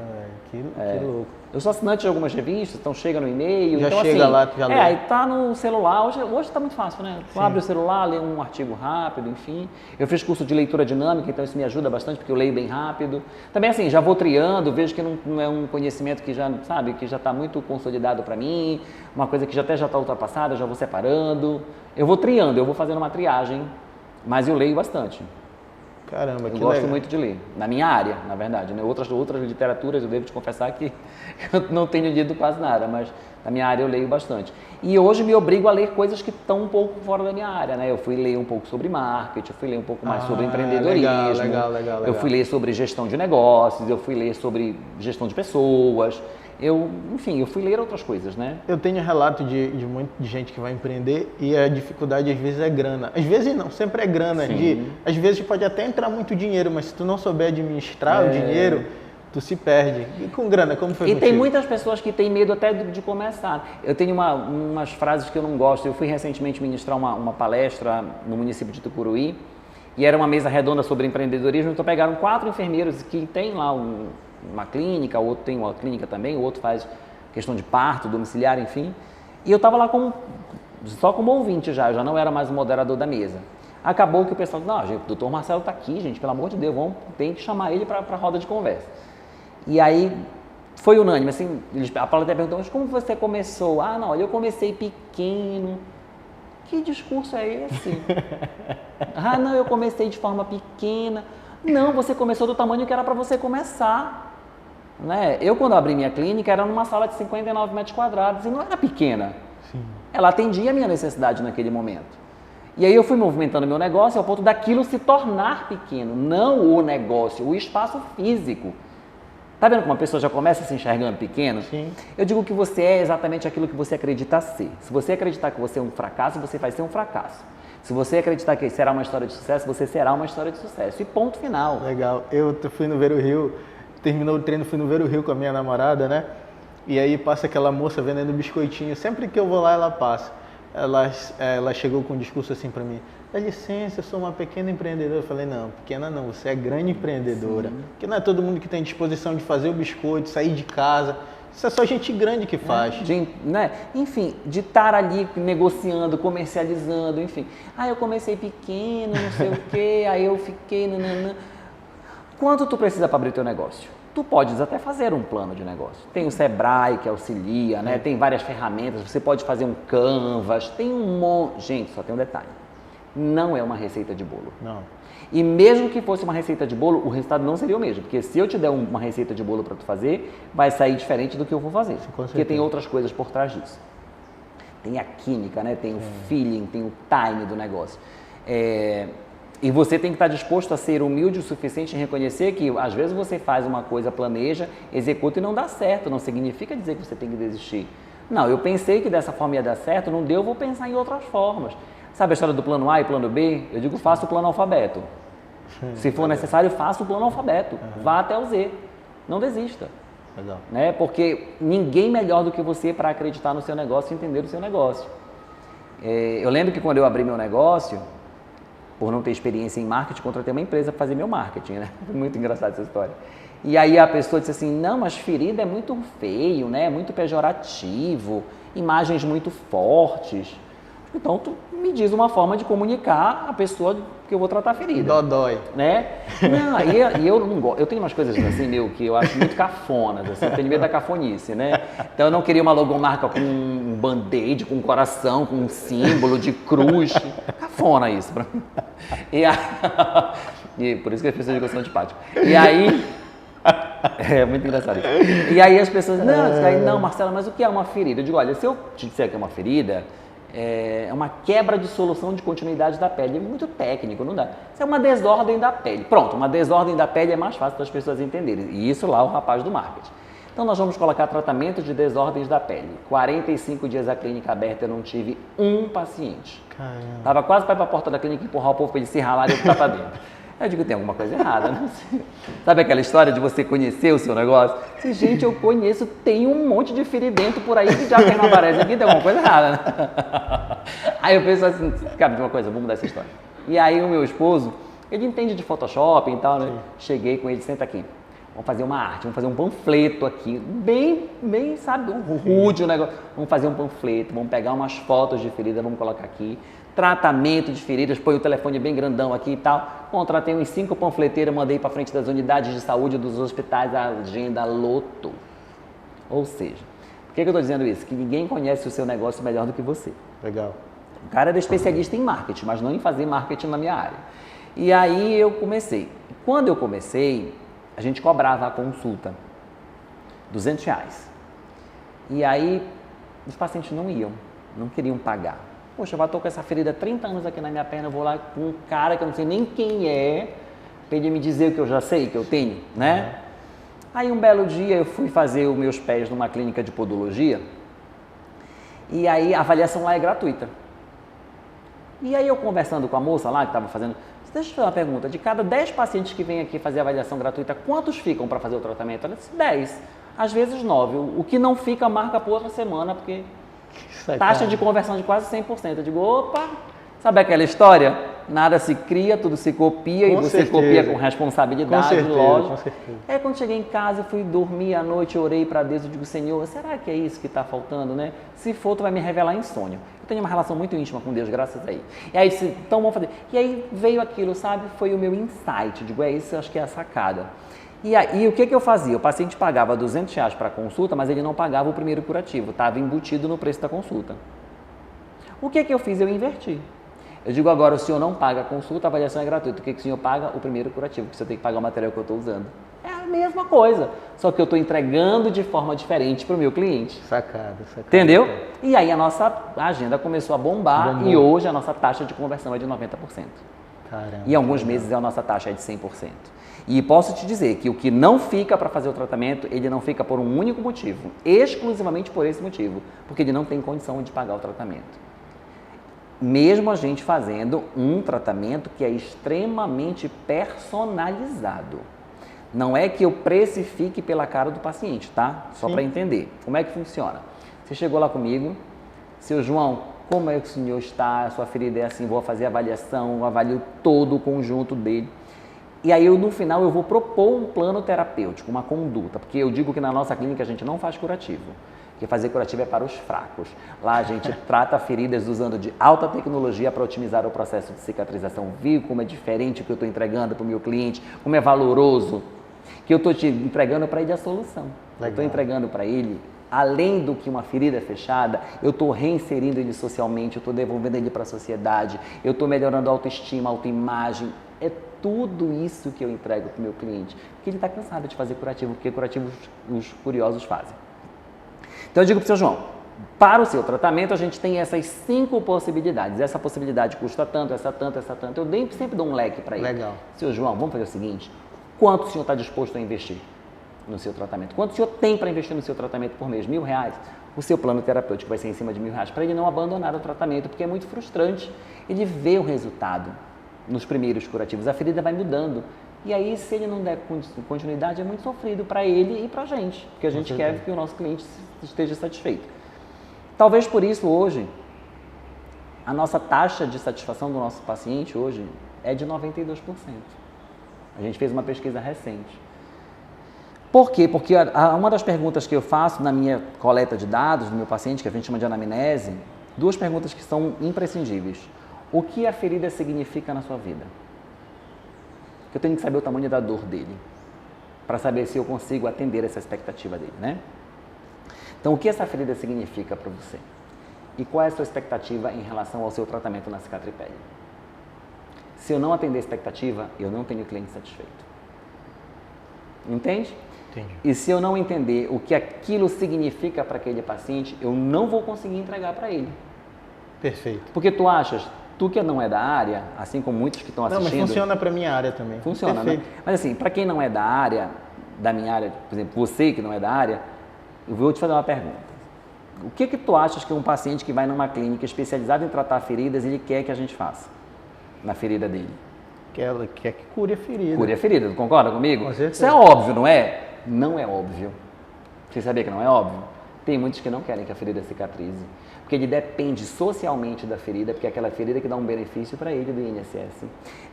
Que louco. Eu sou assinante de algumas revistas, então chega no e-mail. Já então, chega assim, lá, tu já lê. Aí tá no celular. Hoje tá muito fácil, né? Tu abre o celular, lê um artigo rápido, enfim. Eu fiz curso de leitura dinâmica, então isso me ajuda bastante, porque eu leio bem rápido. Também, assim, já vou triando, vejo que não é um conhecimento que já, sabe, que já tá muito consolidado para mim, uma coisa que já tá ultrapassada, eu já vou separando. Eu vou triando, eu vou fazendo uma triagem, mas eu leio bastante. Caramba, que Eu gosto muito de ler, na minha área, na verdade, né? Outras literaturas, eu devo te confessar que eu não tenho lido quase nada, mas na minha área eu leio bastante. E hoje me obrigo a ler coisas que estão um pouco fora da minha área, né? Eu fui ler um pouco sobre marketing, eu fui ler um pouco mais sobre empreendedorismo, legal. Eu fui ler sobre gestão de negócios, eu fui ler sobre gestão de pessoas, enfim, eu fui ler outras coisas, né? Eu tenho relato de gente que vai empreender e a dificuldade às vezes é grana. Às vezes não, sempre é grana. Às vezes pode até entrar muito dinheiro, mas se tu não souber administrar o dinheiro, tu se perde. E com grana, como foi E contigo? tem muitas pessoas que têm medo até de começar. Eu tenho umas frases que eu não gosto. Eu fui recentemente ministrar uma palestra no município de Tucuruí e era uma mesa redonda sobre empreendedorismo. Então pegaram 4 enfermeiros que têm lá uma clínica, o outro tem uma clínica também, o outro faz questão de parto, domiciliar, enfim. E eu estava lá só como ouvinte já, eu já não era mais o moderador da mesa. Acabou que o pessoal disse, não, gente, o doutor Marcelo está aqui, gente, pelo amor de Deus, tem que chamar ele para a roda de conversa. E aí foi unânime, assim, a plateia perguntou, mas como você começou? Ah, não, olha, eu comecei pequeno. Que discurso é esse? Ah, não, eu comecei de forma pequena. Não, você começou do tamanho que era para você começar. Né? Eu, quando abri minha clínica, era numa sala de 59 metros quadrados e não era pequena. Sim. Ela atendia a minha necessidade naquele momento. E aí eu fui movimentando meu negócio ao ponto daquilo se tornar pequeno, não o negócio, o espaço físico. Tá vendo como uma pessoa já começa se enxergando pequeno? Sim. Eu digo que você é exatamente aquilo que você acredita ser. Se você acreditar que você é um fracasso, você vai ser um fracasso. Se você acreditar que será uma história de sucesso, você será uma história de sucesso. E ponto final. Legal. Eu fui no Ver o Rio, terminou o treino, fui no Ver o Rio com a minha namorada, né? E aí passa aquela moça vendendo biscoitinho. Sempre que eu vou lá, ela passa. Ela chegou com um discurso assim pra mim. Dá licença, eu sou uma pequena empreendedora. Eu falei, não, pequena não, você é grande empreendedora. Sim. Porque não é todo mundo que tem disposição de fazer o biscoito, sair de casa. Isso é só gente grande que faz. Enfim, de estar ali negociando, comercializando, enfim. Ah, eu comecei pequeno, não sei o quê, aí eu fiquei... Nanana. Quanto tu precisa para abrir teu negócio? Tu podes até fazer um plano de negócio. Tem o Sebrae que auxilia, né? Tem várias ferramentas, você pode fazer um Canvas, tem um monte... Gente, só tem um detalhe. Não é uma receita de bolo. Não. E mesmo que fosse uma receita de bolo, o resultado não seria o mesmo. Porque se eu te der uma receita de bolo para tu fazer, vai sair diferente do que eu vou fazer. Porque tem outras coisas por trás disso. Tem a química, né? Tem o feeling, tem o time do negócio. E você tem que estar disposto a ser humilde o suficiente em reconhecer que às vezes você faz uma coisa, planeja, executa e não dá certo. Não significa dizer que você tem que desistir. Não, eu pensei que dessa forma ia dar certo, não deu, eu vou pensar em outras formas. Sabe a história do plano A e plano B? Eu digo, faça o plano alfabeto. Se for necessário, faça o plano alfabeto. Vá até o Z. Não desista. Legal. Né? Porque ninguém melhor do que você para acreditar no seu negócio e entender o seu negócio. Eu lembro que quando eu abri meu negócio, por não ter experiência em marketing, contratei uma empresa para fazer meu marketing, né? Muito engraçada essa história. E aí a pessoa disse assim, não, mas ferida é muito feio, né? Muito pejorativo, imagens muito fortes. Então, tu me diz uma forma de comunicar a pessoa que eu vou tratar a ferida. Dodói. Né? Não, aí eu não gosto. Eu tenho umas coisas assim, que eu acho muito cafonas, assim, eu tenho medo da cafonice, né? Então eu não queria uma logomarca com um band-aid, com um coração, com um símbolo de cruz. Cafona isso pra mim. E por isso que as pessoas dizem que eu sou antipático. E aí... É muito engraçado isso. E aí as pessoas, não, Marcelo, mas o que é uma ferida? Eu digo, olha, se eu te disser que é uma ferida, é uma quebra de solução de continuidade da pele. É muito técnico, não dá. Isso é uma desordem da pele. Pronto, uma desordem da pele é mais fácil das pessoas entenderem. E isso lá o rapaz do marketing. Então nós vamos colocar tratamento de desordens da pele. 45 dias a clínica aberta, eu não tive um paciente. Caramba. Tava quase para ir para a porta da clínica empurrar o povo para ele se ralar e eu ficar para dentro. Eu digo, tem alguma coisa errada, né? Sabe aquela história de você conhecer o seu negócio? Gente, eu conheço, tem um monte de feridento por aí que já que não aparece aqui, tem alguma coisa errada, né? Aí eu penso assim, cabe de uma coisa, vamos mudar essa história. E aí o meu esposo, ele entende de Photoshop e tal, né? Sim. Cheguei com ele, senta aqui. Vamos fazer uma arte, vamos fazer um panfleto aqui, bem, sabe, rude o negócio. Vamos fazer um panfleto, vamos pegar umas fotos de ferida, vamos colocar aqui. Tratamento de feridas, põe o telefone bem grandão aqui e tal. Contratei uns 5 panfleteiros, mandei para frente das unidades de saúde dos hospitais, a agenda lotou. Ou seja, por que eu estou dizendo isso? Que ninguém conhece o seu negócio melhor do que você. Legal. O cara era especialista em marketing, mas não em fazer marketing na minha área. E aí eu comecei. Quando eu comecei, a gente cobrava a consulta, R$200. E aí os pacientes não iam, não queriam pagar. Poxa, eu já estou com essa ferida há 30 anos aqui na minha perna, eu vou lá com um cara que eu não sei nem quem é, para ele me dizer o que eu já sei, que eu tenho, né? Aí um belo dia eu fui fazer os meus pés numa clínica de podologia e aí a avaliação lá é gratuita. E aí eu conversando com a moça lá que estava fazendo, deixa eu te fazer uma pergunta, de cada 10 pacientes que vêm aqui fazer a avaliação gratuita, quantos ficam para fazer o tratamento? Ela disse 10, às vezes 9, o que não fica marca por outra semana, porque... Taxa de conversão de quase 100%. Eu digo, opa, sabe aquela história? Nada se cria, tudo se copia e você copia com responsabilidade, lógico. Com certeza. Aí quando cheguei em casa, fui dormir à noite, orei para Deus, eu digo, Senhor, será que é isso que está faltando, né? Se for, tu vai me revelar em sonho. Eu tenho uma relação muito íntima com Deus, graças a ele. E aí disse, então vamos fazer. E aí veio aquilo, sabe? Foi o meu insight. Eu digo, isso eu acho que é a sacada. E aí, o que eu fazia? O paciente pagava R$200 para a consulta, mas ele não pagava o primeiro curativo, estava embutido no preço da consulta. O que eu fiz? Eu inverti. Eu digo agora, o senhor não paga a consulta, a avaliação é gratuita. O que o senhor paga? O primeiro curativo, porque você tem que pagar o material que eu estou usando. É a mesma coisa, só que eu estou entregando de forma diferente para o meu cliente. Sacado. Entendeu? E aí a nossa agenda começou a bombar e hoje a nossa taxa de conversão é de 90%. Caramba, e em alguns meses a nossa taxa é de 100%. E posso te dizer que o que não fica para fazer o tratamento, ele não fica por um único motivo, exclusivamente por esse motivo, porque ele não tem condição de pagar o tratamento. Mesmo a gente fazendo um tratamento que é extremamente personalizado. Não é que eu precifique pela cara do paciente, tá? Só para entender. Como é que funciona? Você chegou lá comigo, seu João, como é que o senhor está? A sua ferida é assim, vou fazer a avaliação, eu avalio todo o conjunto dele. E aí, no final, eu vou propor um plano terapêutico, uma conduta, porque eu digo que na nossa clínica a gente não faz curativo, porque fazer curativo é para os fracos. Lá a gente trata feridas usando de alta tecnologia para otimizar o processo de cicatrização. Viu como é diferente o que eu estou entregando para o meu cliente, como é valoroso, que eu estou te entregando para ele a solução. Legal. Eu estou entregando para ele, além do que uma ferida fechada, eu estou reinserindo ele socialmente, eu estou devolvendo ele para a sociedade, eu estou melhorando a autoestima, a autoimagem. É tudo isso que eu entrego para o meu cliente, porque ele está cansado de fazer curativo, porque curativo os curiosos fazem. Então eu digo para o seu João, para o seu tratamento a gente tem essas 5 possibilidades, essa possibilidade custa tanto, essa tanto, eu sempre dou um leque para ele. Legal. Seu João, vamos fazer o seguinte, quanto o senhor está disposto a investir no seu tratamento? Quanto o senhor tem para investir no seu tratamento por mês? R$1.000? o seu plano terapêutico vai ser em cima de R$1.000 para ele não abandonar o tratamento, porque é muito frustrante ele ver o resultado nos primeiros curativos. A ferida vai mudando. E aí, se ele não der continuidade, é muito sofrido para ele e para a gente, porque a gente quer que o nosso cliente esteja satisfeito. Talvez por isso, hoje, a nossa taxa de satisfação do nosso paciente hoje é de 92%. A gente fez uma pesquisa recente. Por quê? Porque uma das perguntas que eu faço na minha coleta de dados do meu paciente, que a gente chama de anamnese, 2 perguntas que são imprescindíveis. O que a ferida significa na sua vida? Eu tenho que saber o tamanho da dor dele, para saber se eu consigo atender essa expectativa dele, né? Então, o que essa ferida significa para você? E qual é a sua expectativa em relação ao seu tratamento na cicatripédia? Se eu não atender a expectativa, eu não tenho cliente satisfeito. Entende? Entendi. E se eu não entender o que aquilo significa para aquele paciente, eu não vou conseguir entregar para ele. Perfeito. Porque tu achas, tu que não é da área, assim como muitos que estão assistindo... Não, mas funciona para minha área também. Funciona, perfeito, né? Mas assim, para quem não é da área, da minha área, por exemplo, você que não é da área, eu vou te fazer uma pergunta. O que tu achas que um paciente que vai numa clínica especializada em tratar feridas, ele quer que a gente faça na ferida dele? Que ela quer que cure a ferida. Cure a ferida, tu concorda comigo? Com certeza. Isso é óbvio, não é? Não é óbvio. Você sabia que não é óbvio? Tem muitos que não querem que a ferida cicatrize, porque ele depende socialmente da ferida, porque é aquela ferida que dá um benefício para ele do INSS.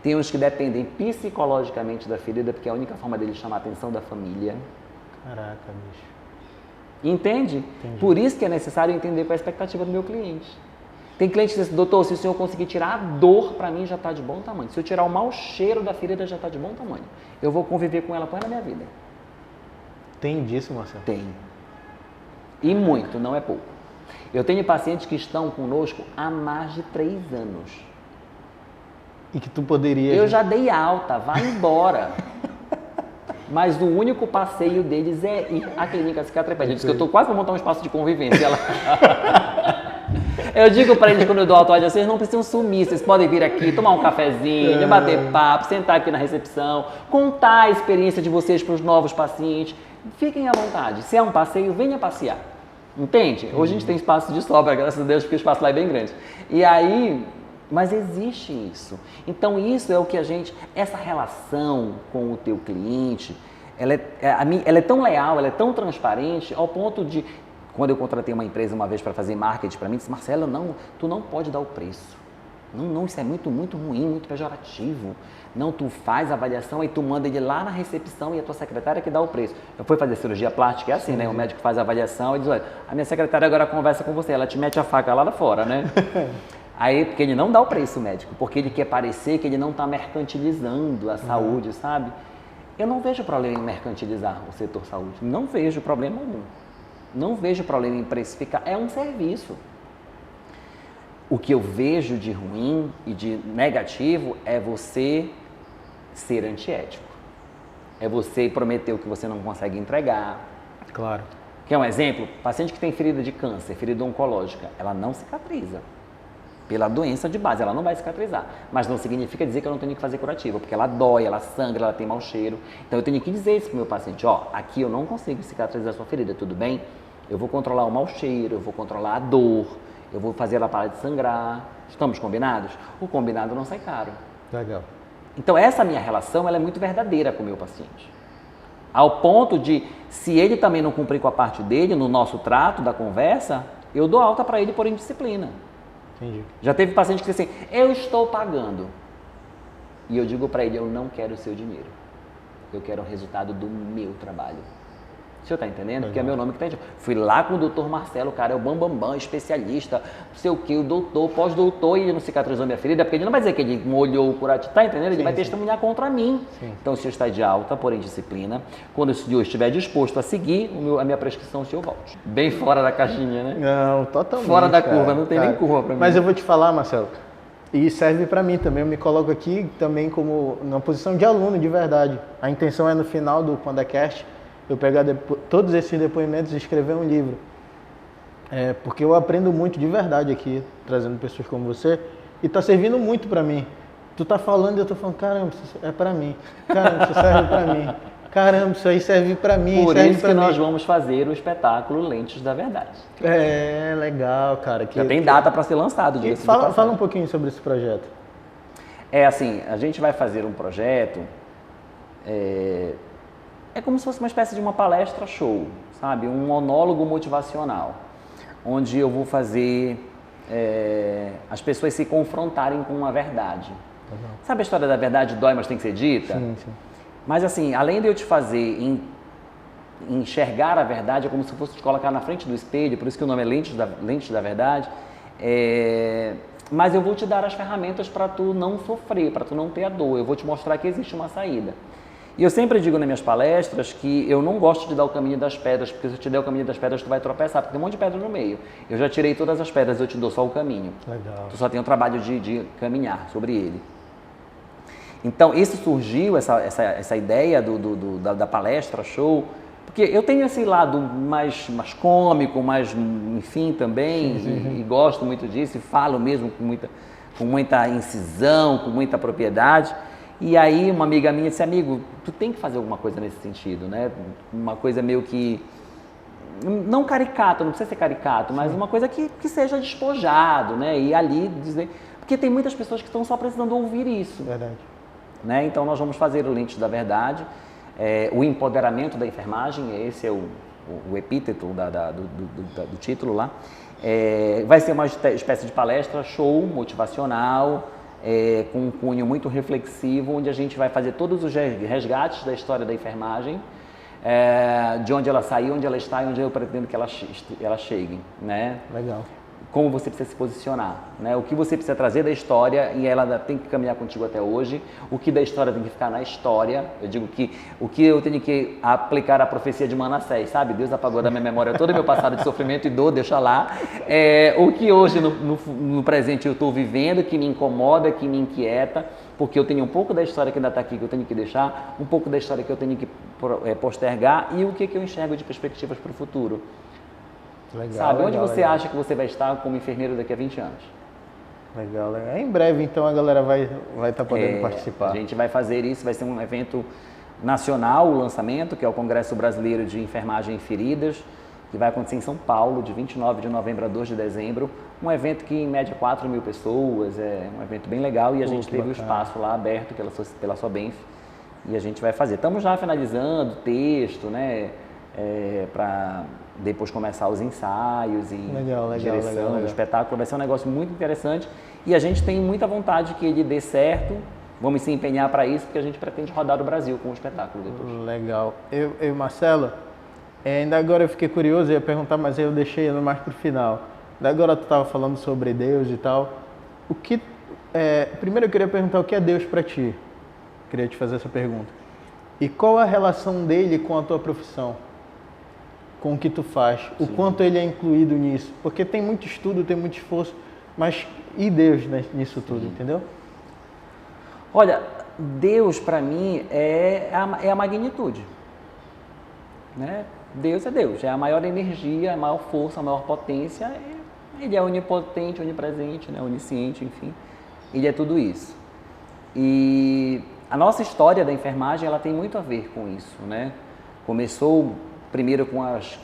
Tem uns que dependem psicologicamente da ferida, porque é a única forma dele chamar a atenção da família. Caraca, bicho. Entende? Entendi. Por isso que é necessário entender qual é a expectativa do meu cliente. Tem cliente que diz, doutor, se o senhor conseguir tirar a dor, para mim já está de bom tamanho. Se eu tirar o mau cheiro da ferida, já está de bom tamanho. Eu vou conviver com ela por na minha vida. Tem disso, Marcelo? Tem. E muito, não é pouco. Eu tenho pacientes que estão conosco há mais de 3 anos. E que tu poderia... Eu já dei alta, vai embora. Mas o único passeio deles é ir à clínica cicatripédia. Diz que eu estou quase para montar um espaço de convivência. Eu digo para eles quando eu dou autoajuda, vocês não precisam sumir, vocês podem vir aqui, tomar um cafezinho, bater papo, sentar aqui na recepção, contar a experiência de vocês para os novos pacientes. Fiquem à vontade. Se é um passeio, venha passear. Entende? Hoje a gente tem espaço de sobra, graças a Deus, porque o espaço lá é bem grande. E aí, mas existe isso. Então isso é o que a gente, essa relação com o teu cliente, ela é tão leal, ela é tão transparente, ao ponto de, quando eu contratei uma empresa uma vez para fazer marketing para mim, disse, Marcelo, não, tu não pode dar o preço. Não, isso é muito ruim, muito pejorativo. Não, tu faz a avaliação e tu manda ele lá na recepção e a tua secretária que dá o preço. Eu fui fazer cirurgia plástica, é assim, né? O médico faz a avaliação e diz, olha, a minha secretária agora conversa com você, ela te mete a faca lá fora, né? Aí, porque ele não dá o preço, médico, porque ele quer parecer que ele não está mercantilizando a saúde, sabe? Eu não vejo problema em mercantilizar o setor saúde, não vejo problema algum. Não vejo problema em precificar, é um serviço. O que eu vejo de ruim e de negativo é você ser antiético. É você prometer o que você não consegue entregar. Claro. Quer um exemplo? Paciente que tem ferida de câncer, ferida oncológica, ela não cicatriza. Pela doença de base, ela não vai cicatrizar. Mas não significa dizer que eu não tenho que fazer curativa, porque ela dói, ela sangra, ela tem mau cheiro. Então eu tenho que dizer isso para o meu paciente, ó, aqui eu não consigo cicatrizar a sua ferida, tudo bem? Eu vou controlar o mau cheiro, eu vou controlar a dor, eu vou fazer ela parar de sangrar. Estamos combinados? O combinado não sai caro. Legal. Então essa minha relação, ela é muito verdadeira com o meu paciente. Ao ponto de, se ele também não cumprir com a parte dele, no nosso trato da conversa, eu dou alta para ele por indisciplina. Entendi. Já teve paciente que disse assim, eu estou pagando. E eu digo para ele, eu não quero o seu dinheiro. Eu quero o resultado do meu trabalho. O senhor está entendendo? Porque é meu nome que está em jogo. Fui lá com o doutor Marcelo, o cara é o bambambam, especialista, não sei o que, o doutor, pós-doutor, e ele não cicatrizou minha ferida, porque ele não vai dizer que ele molhou o curativo, está entendendo? Ele vai testemunhar contra mim. Sim. Então o senhor está de alta, porém disciplina. Quando o senhor estiver disposto a seguir a minha prescrição, o senhor volte. Bem fora da caixinha, né? Não, totalmente. Fora da curva, não tem nem curva para mim. Mas eu vou te falar, Marcelo, e serve para mim também, eu me coloco aqui também como na posição de aluno de verdade. A intenção é no final do PandaCast, eu pegar todos esses depoimentos e escrever um livro. Porque eu aprendo muito de verdade aqui, trazendo pessoas como você, e está servindo muito para mim. Tu tá falando e eu tô falando, caramba, isso é para mim. Caramba, isso serve para mim. Caramba, isso aí serve para mim, Por serve isso que pra nós mim. vamos fazer o espetáculo Lentes da Verdade. É, legal, cara. Já tem data para ser lançado, E diga-se de fala passagem. um pouquinho sobre esse projeto. É assim, a gente vai fazer um projeto, é como se fosse uma espécie de uma palestra show, sabe? Um monólogo motivacional, onde eu vou fazer as pessoas se confrontarem com uma verdade. Sabe a história da verdade dói, mas tem que ser dita? Sim, sim. Mas assim, além de eu te fazer enxergar a verdade, é como se eu fosse te colocar na frente do espelho, por isso que o nome é Lentes da Verdade, mas eu vou te dar as ferramentas para tu não sofrer, para tu não ter a dor, eu vou te mostrar que existe uma saída. E eu sempre digo nas minhas palestras que eu não gosto de dar o caminho das pedras, porque se eu te der o caminho das pedras, tu vai tropeçar, porque tem um monte de pedra no meio. Eu já tirei todas as pedras, eu te dou só o caminho. Legal. Tu só tem o trabalho de caminhar sobre ele. Então, isso surgiu, essa ideia da palestra, show, porque eu tenho esse lado mais cômico, mais, enfim, também, e gosto muito disso, e falo mesmo com muita incisão, com muita propriedade. E aí uma amiga minha disse, amigo, tu tem que fazer alguma coisa nesse sentido, né? Uma coisa meio que, não caricato, não precisa ser caricato, mas uma coisa que seja despojado, né? E ali dizer, porque tem muitas pessoas que estão só precisando ouvir isso. Verdade. Né? Então nós vamos fazer o Lentes da Verdade, o empoderamento da enfermagem, esse é o epíteto do título lá. Vai ser uma espécie de palestra, show motivacional, com um cunho muito reflexivo, onde a gente vai fazer todos os resgates da história da enfermagem, de onde ela saiu, onde ela está e onde eu pretendo que ela chegue. Né? Legal. Como você precisa se posicionar, né? O que você precisa trazer da história e ela tem que caminhar contigo até hoje, o que da história tem que ficar na história. Eu digo que o que eu tenho que aplicar a profecia de Manassés, sabe? Deus apagou da minha memória todo o meu passado de sofrimento e dor, deixa lá. O que hoje no presente eu estou vivendo, que me incomoda, que me inquieta, porque eu tenho um pouco da história que ainda está aqui que eu tenho que deixar, um pouco da história que eu tenho que postergar e o que eu enxergo de perspectivas para o futuro. Legal, Sabe, onde legal, você legal. acha que você vai estar como enfermeiro daqui a 20 anos? Legal, legal. Em breve, então, a galera vai estar podendo participar. A gente vai fazer isso, vai ser um evento nacional, o lançamento, que é o Congresso Brasileiro de Enfermagem e Feridas, que vai acontecer em São Paulo, de 29 de novembro a 2 de dezembro. Um evento que, em média, 4.000 pessoas, é um evento bem legal e a gente teve o espaço lá aberto pela Sobenf e a gente vai fazer. Estamos já finalizando o texto, né, para depois começar os ensaios e direção do espetáculo. Vai ser um negócio muito interessante e a gente tem muita vontade que ele dê certo. Vamos se empenhar para isso, porque a gente pretende rodar o Brasil com o espetáculo depois. Legal. Eu e Marcelo, ainda agora eu fiquei curioso, eu ia perguntar, mas eu deixei ele mais para o final. Ainda agora tu estava falando sobre Deus e tal. Primeiro eu queria perguntar o que é Deus para ti. Queria te fazer essa pergunta. E qual a relação dele com a tua profissão? Com o que tu faz? O quanto ele é incluído nisso? Porque tem muito estudo, tem muito esforço, mas e Deus nisso tudo, entendeu? Olha, Deus para mim é a magnitude. Né? Deus é Deus, é a maior energia, a maior força, a maior potência. Ele é onipotente, onipresente, né? Onisciente, enfim. Ele é tudo isso. E a nossa história da enfermagem, ela tem muito a ver com isso, né? Começou primeiro com as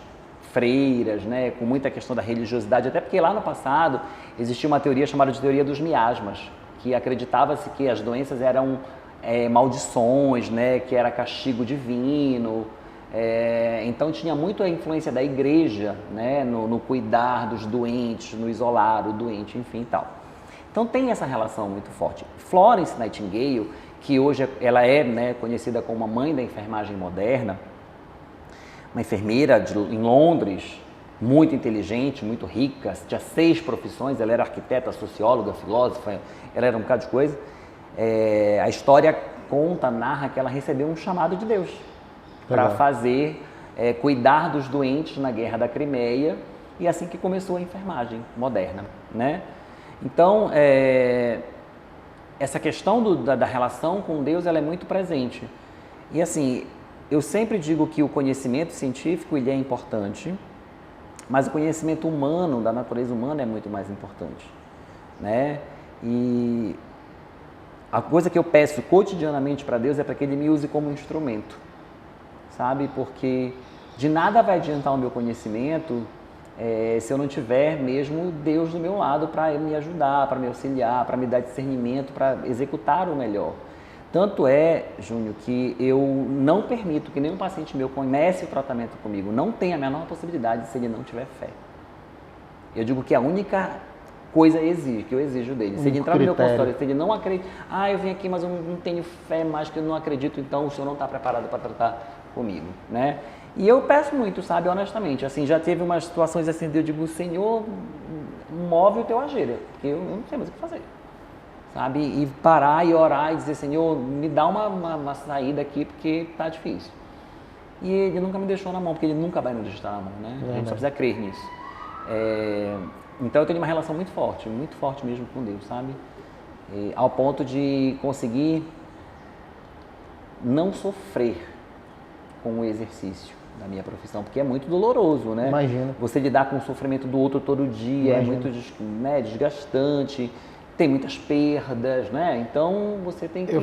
freiras, né? Com muita questão da religiosidade, até porque lá no passado existia uma teoria chamada de teoria dos miasmas, que acreditava-se que as doenças eram maldições, né? Que era castigo divino. Então tinha muito a influência da igreja, né? No cuidar dos doentes, no isolar o doente, enfim e tal. Então tem essa relação muito forte. Florence Nightingale, que hoje ela é, né, conhecida como a mãe da enfermagem moderna, uma enfermeira em Londres, muito inteligente, muito rica, tinha 6 profissões, ela era arquiteta, socióloga, filósofa, ela era um bocado de coisa. A história narra que ela recebeu um chamado de Deus para fazer, cuidar dos doentes na Guerra da Crimeia, e assim que começou a enfermagem moderna, né? Então, essa questão da relação com Deus, ela é muito presente. E assim, eu sempre digo que o conhecimento científico ele é importante, mas o conhecimento humano, da natureza humana, é muito mais importante, né? E a coisa que eu peço cotidianamente para Deus é para que Ele me use como instrumento, sabe? Porque de nada vai adiantar o meu conhecimento se eu não tiver mesmo Deus do meu lado para me ajudar, para me auxiliar, para me dar discernimento, para executar o melhor. Tanto é, Júnior, que eu não permito que nenhum paciente meu comece o tratamento comigo. Não tem a menor possibilidade se ele não tiver fé. Eu digo que a única coisa que eu exijo dele. Se ele entrar no meu consultório, se ele não acredita, eu vim aqui, mas eu não tenho fé mais, que eu não acredito, então o senhor não está preparado para tratar comigo, né? E eu peço muito, sabe, honestamente, assim, já teve umas situações assim, eu digo, Senhor, move o teu agir, porque eu não sei mais o que fazer, sabe? E parar e orar e dizer, Senhor, me dá uma saída aqui, porque tá difícil. E ele nunca me deixou na mão, porque ele nunca vai nos deixar na mão, né? A gente só precisa crer nisso. Então eu tenho uma relação muito forte mesmo com Deus, sabe? Ao ponto de conseguir não sofrer com o exercício da minha profissão, porque é muito doloroso, né? Imagina. Você lidar com o sofrimento do outro todo dia, Imagina. é muito desgastante, tem muitas perdas, né? Então você tem que...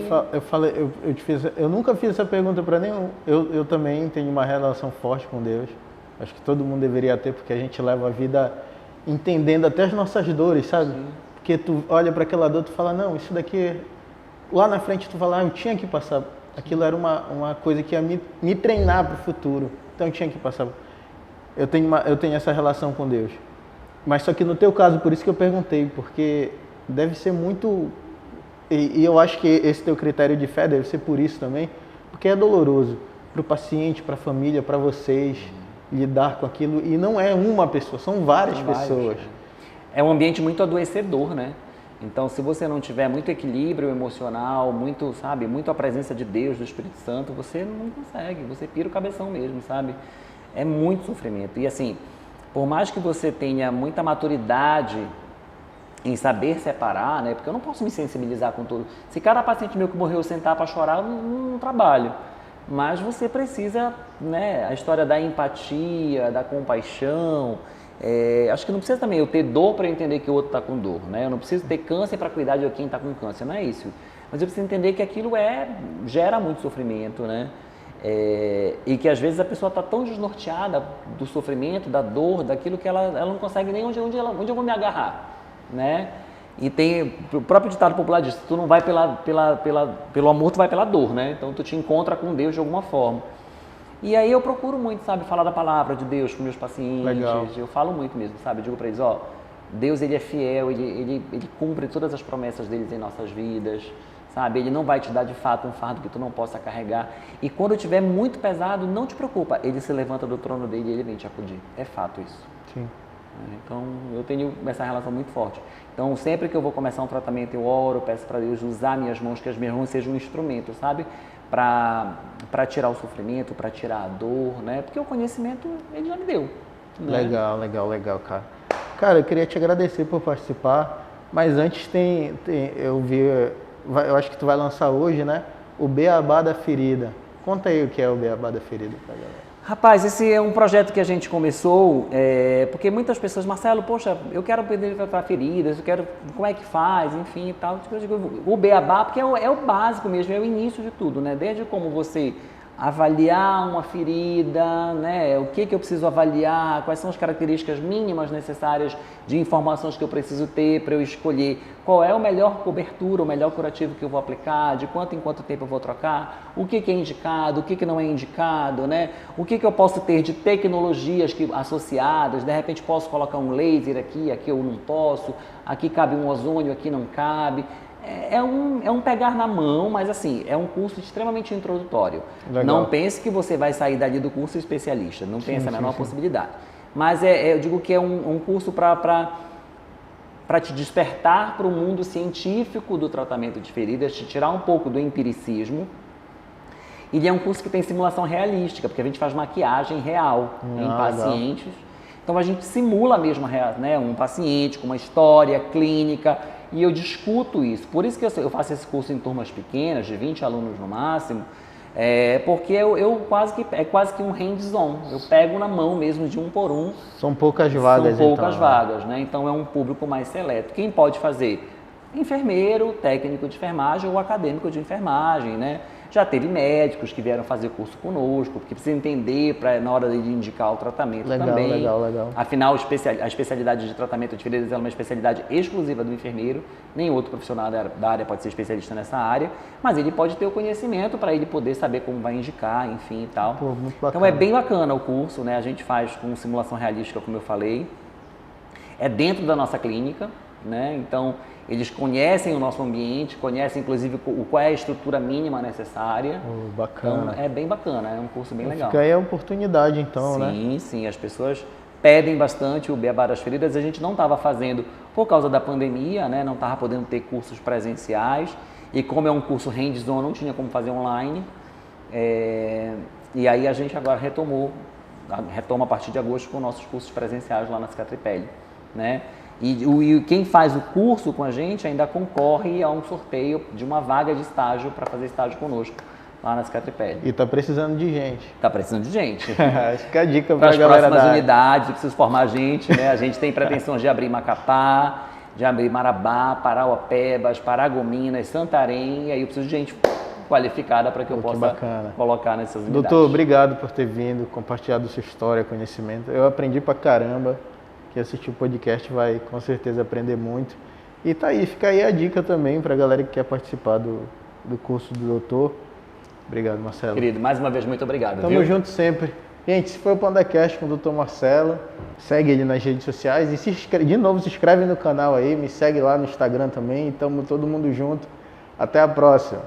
Eu nunca fiz essa pergunta para nenhum. Eu também tenho uma relação forte com Deus. Acho que todo mundo deveria ter, porque a gente leva a vida entendendo até as nossas dores, sabe? Sim. Porque tu olha para aquela dor, tu fala, não, isso daqui... Lá na frente tu fala, eu tinha que passar. Aquilo era uma coisa que ia me treinar para o futuro. Então eu tinha que passar. Eu tenho essa relação com Deus. Mas só que no teu caso, por isso que eu perguntei, porque deve ser muito... E eu acho que esse teu critério de fé deve ser por isso também, porque é doloroso para o paciente, para a família, para vocês lidar com aquilo. E não é uma pessoa, são várias pessoas. É um ambiente muito adoecedor, né? Então, se você não tiver muito equilíbrio emocional, muito a presença de Deus, do Espírito Santo, você não consegue, você pira o cabeção mesmo, sabe? É muito sofrimento. E assim, por mais que você tenha muita maturidade em saber separar, né? Porque eu não posso me sensibilizar com tudo. Se cada paciente meu que morreu sentar para chorar, eu não trabalho. Mas você precisa, né? A história da empatia, da compaixão. Acho que não precisa também eu ter dor para entender que o outro está com dor, né? Eu não preciso ter câncer para cuidar de quem está com câncer, não é isso. Mas eu preciso entender que aquilo gera muito sofrimento, né? E que às vezes a pessoa está tão desnorteada do sofrimento, da dor, daquilo que ela não consegue nem onde eu vou me agarrar, né? E tem o próprio ditado popular diz, tu não vai pelo amor, tu vai pela dor, né? Então tu te encontra com Deus de alguma forma. E aí eu procuro muito, sabe, falar da palavra de Deus com meus pacientes. Legal. Eu falo muito mesmo, sabe? Eu digo para eles, Deus ele é fiel, ele cumpre todas as promessas deles em nossas vidas, sabe? Ele não vai te dar de fato um fardo que tu não possa carregar. E quando estiver muito pesado, não te preocupa, ele se levanta do trono dele e ele vem te acudir. É fato isso. Sim. Então eu tenho essa relação muito forte. Então sempre que eu vou começar um tratamento eu oro, peço para Deus usar minhas mãos, que as minhas mãos sejam um instrumento, sabe? Para tirar o sofrimento, para tirar a dor, né? Porque o conhecimento ele já me deu. Né? Legal, cara. Cara, eu queria te agradecer por participar, mas antes eu acho que tu vai lançar hoje, né? O Beabá da Ferida. Conta aí o que é o Beabá da Ferida pra galera. Rapaz, esse é um projeto que a gente começou, porque muitas pessoas, Marcelo, poxa, eu quero aprender a tratar feridas, como é que faz, enfim e tal. Eu digo, o Beabá, porque é o básico mesmo, é o início de tudo, né? Desde como você avaliar uma ferida, né? O que eu preciso avaliar, quais são as características mínimas necessárias de informações que eu preciso ter para eu escolher qual é a melhor cobertura, o melhor curativo que eu vou aplicar, de quanto em quanto tempo eu vou trocar, o que é indicado, o que não é indicado, né? O que eu posso ter de tecnologias associadas, de repente posso colocar um laser aqui eu não posso, aqui cabe um ozônio, aqui não cabe. É um pegar na mão, mas assim, é um curso extremamente introdutório. Legal. Não pense que você vai sair dali do curso especialista, não tem essa menor possibilidade. Mas eu digo que é um curso para te despertar para o mundo científico do tratamento de feridas, te tirar um pouco do empiricismo. E é um curso que tem simulação realística, porque a gente faz maquiagem real em pacientes. Legal. Então a gente simula mesmo, né, um paciente com uma história clínica. E eu discuto isso. Por isso que eu faço esse curso em turmas pequenas, de 20 alunos no máximo, porque é quase que um hands-on. Eu pego na mão mesmo, de um por um. São poucas vagas, São poucas vagas, né? Então é um público mais seleto. Quem pode fazer? Enfermeiro, técnico de enfermagem ou acadêmico de enfermagem, né? Já teve médicos que vieram fazer curso conosco, porque precisa entender na hora de indicar o tratamento também. Legal. Afinal, a especialidade de tratamento de feridas é uma especialidade exclusiva do enfermeiro, nem outro profissional da área pode ser especialista nessa área, mas ele pode ter o conhecimento para ele poder saber como vai indicar, enfim e tal. Pô, muito bacana. Então é bem bacana o curso, né? A gente faz com simulação realística, como eu falei, é dentro da nossa clínica, né? Então eles conhecem o nosso ambiente, conhecem inclusive qual é a estrutura mínima necessária. Bacana. Então é bem bacana, é um curso bem legal. Fica aí a oportunidade então, né? Sim, as pessoas pedem bastante o Beabá das Feridas. A gente não estava fazendo por causa da pandemia, né? Não estava podendo ter cursos presenciais. E como é um curso hands-on, não tinha como fazer online. E aí a gente agora retoma a partir de agosto com nossos cursos presenciais lá na Cicatripelli, né? E quem faz o curso com a gente ainda concorre a um sorteio de uma vaga de estágio para fazer estágio conosco lá na Cicatripelli. E tá precisando de gente. Tá precisando de gente. Acho que é a dica para pra as galera próximas da unidades, precisa formar gente, né? A gente tem pretensões de abrir Macapá, de abrir Marabá, Parauapebas, Paragominas, Santarém, e aí eu preciso de gente qualificada para que eu possa colocar nessas unidades. Doutor, obrigado por ter vindo, compartilhado sua história, conhecimento. Eu aprendi pra caramba. Que assistir o podcast vai com certeza aprender muito. E tá aí, fica aí a dica também pra galera que quer participar do curso do doutor. Obrigado, Marcelo. Querido, mais uma vez, muito obrigado. Tamo junto sempre. Gente, esse foi o PandaCast com o Dr. Marcelo. Segue ele nas redes sociais e se inscreve no canal aí, me segue lá no Instagram também. Tamo todo mundo junto. Até a próxima.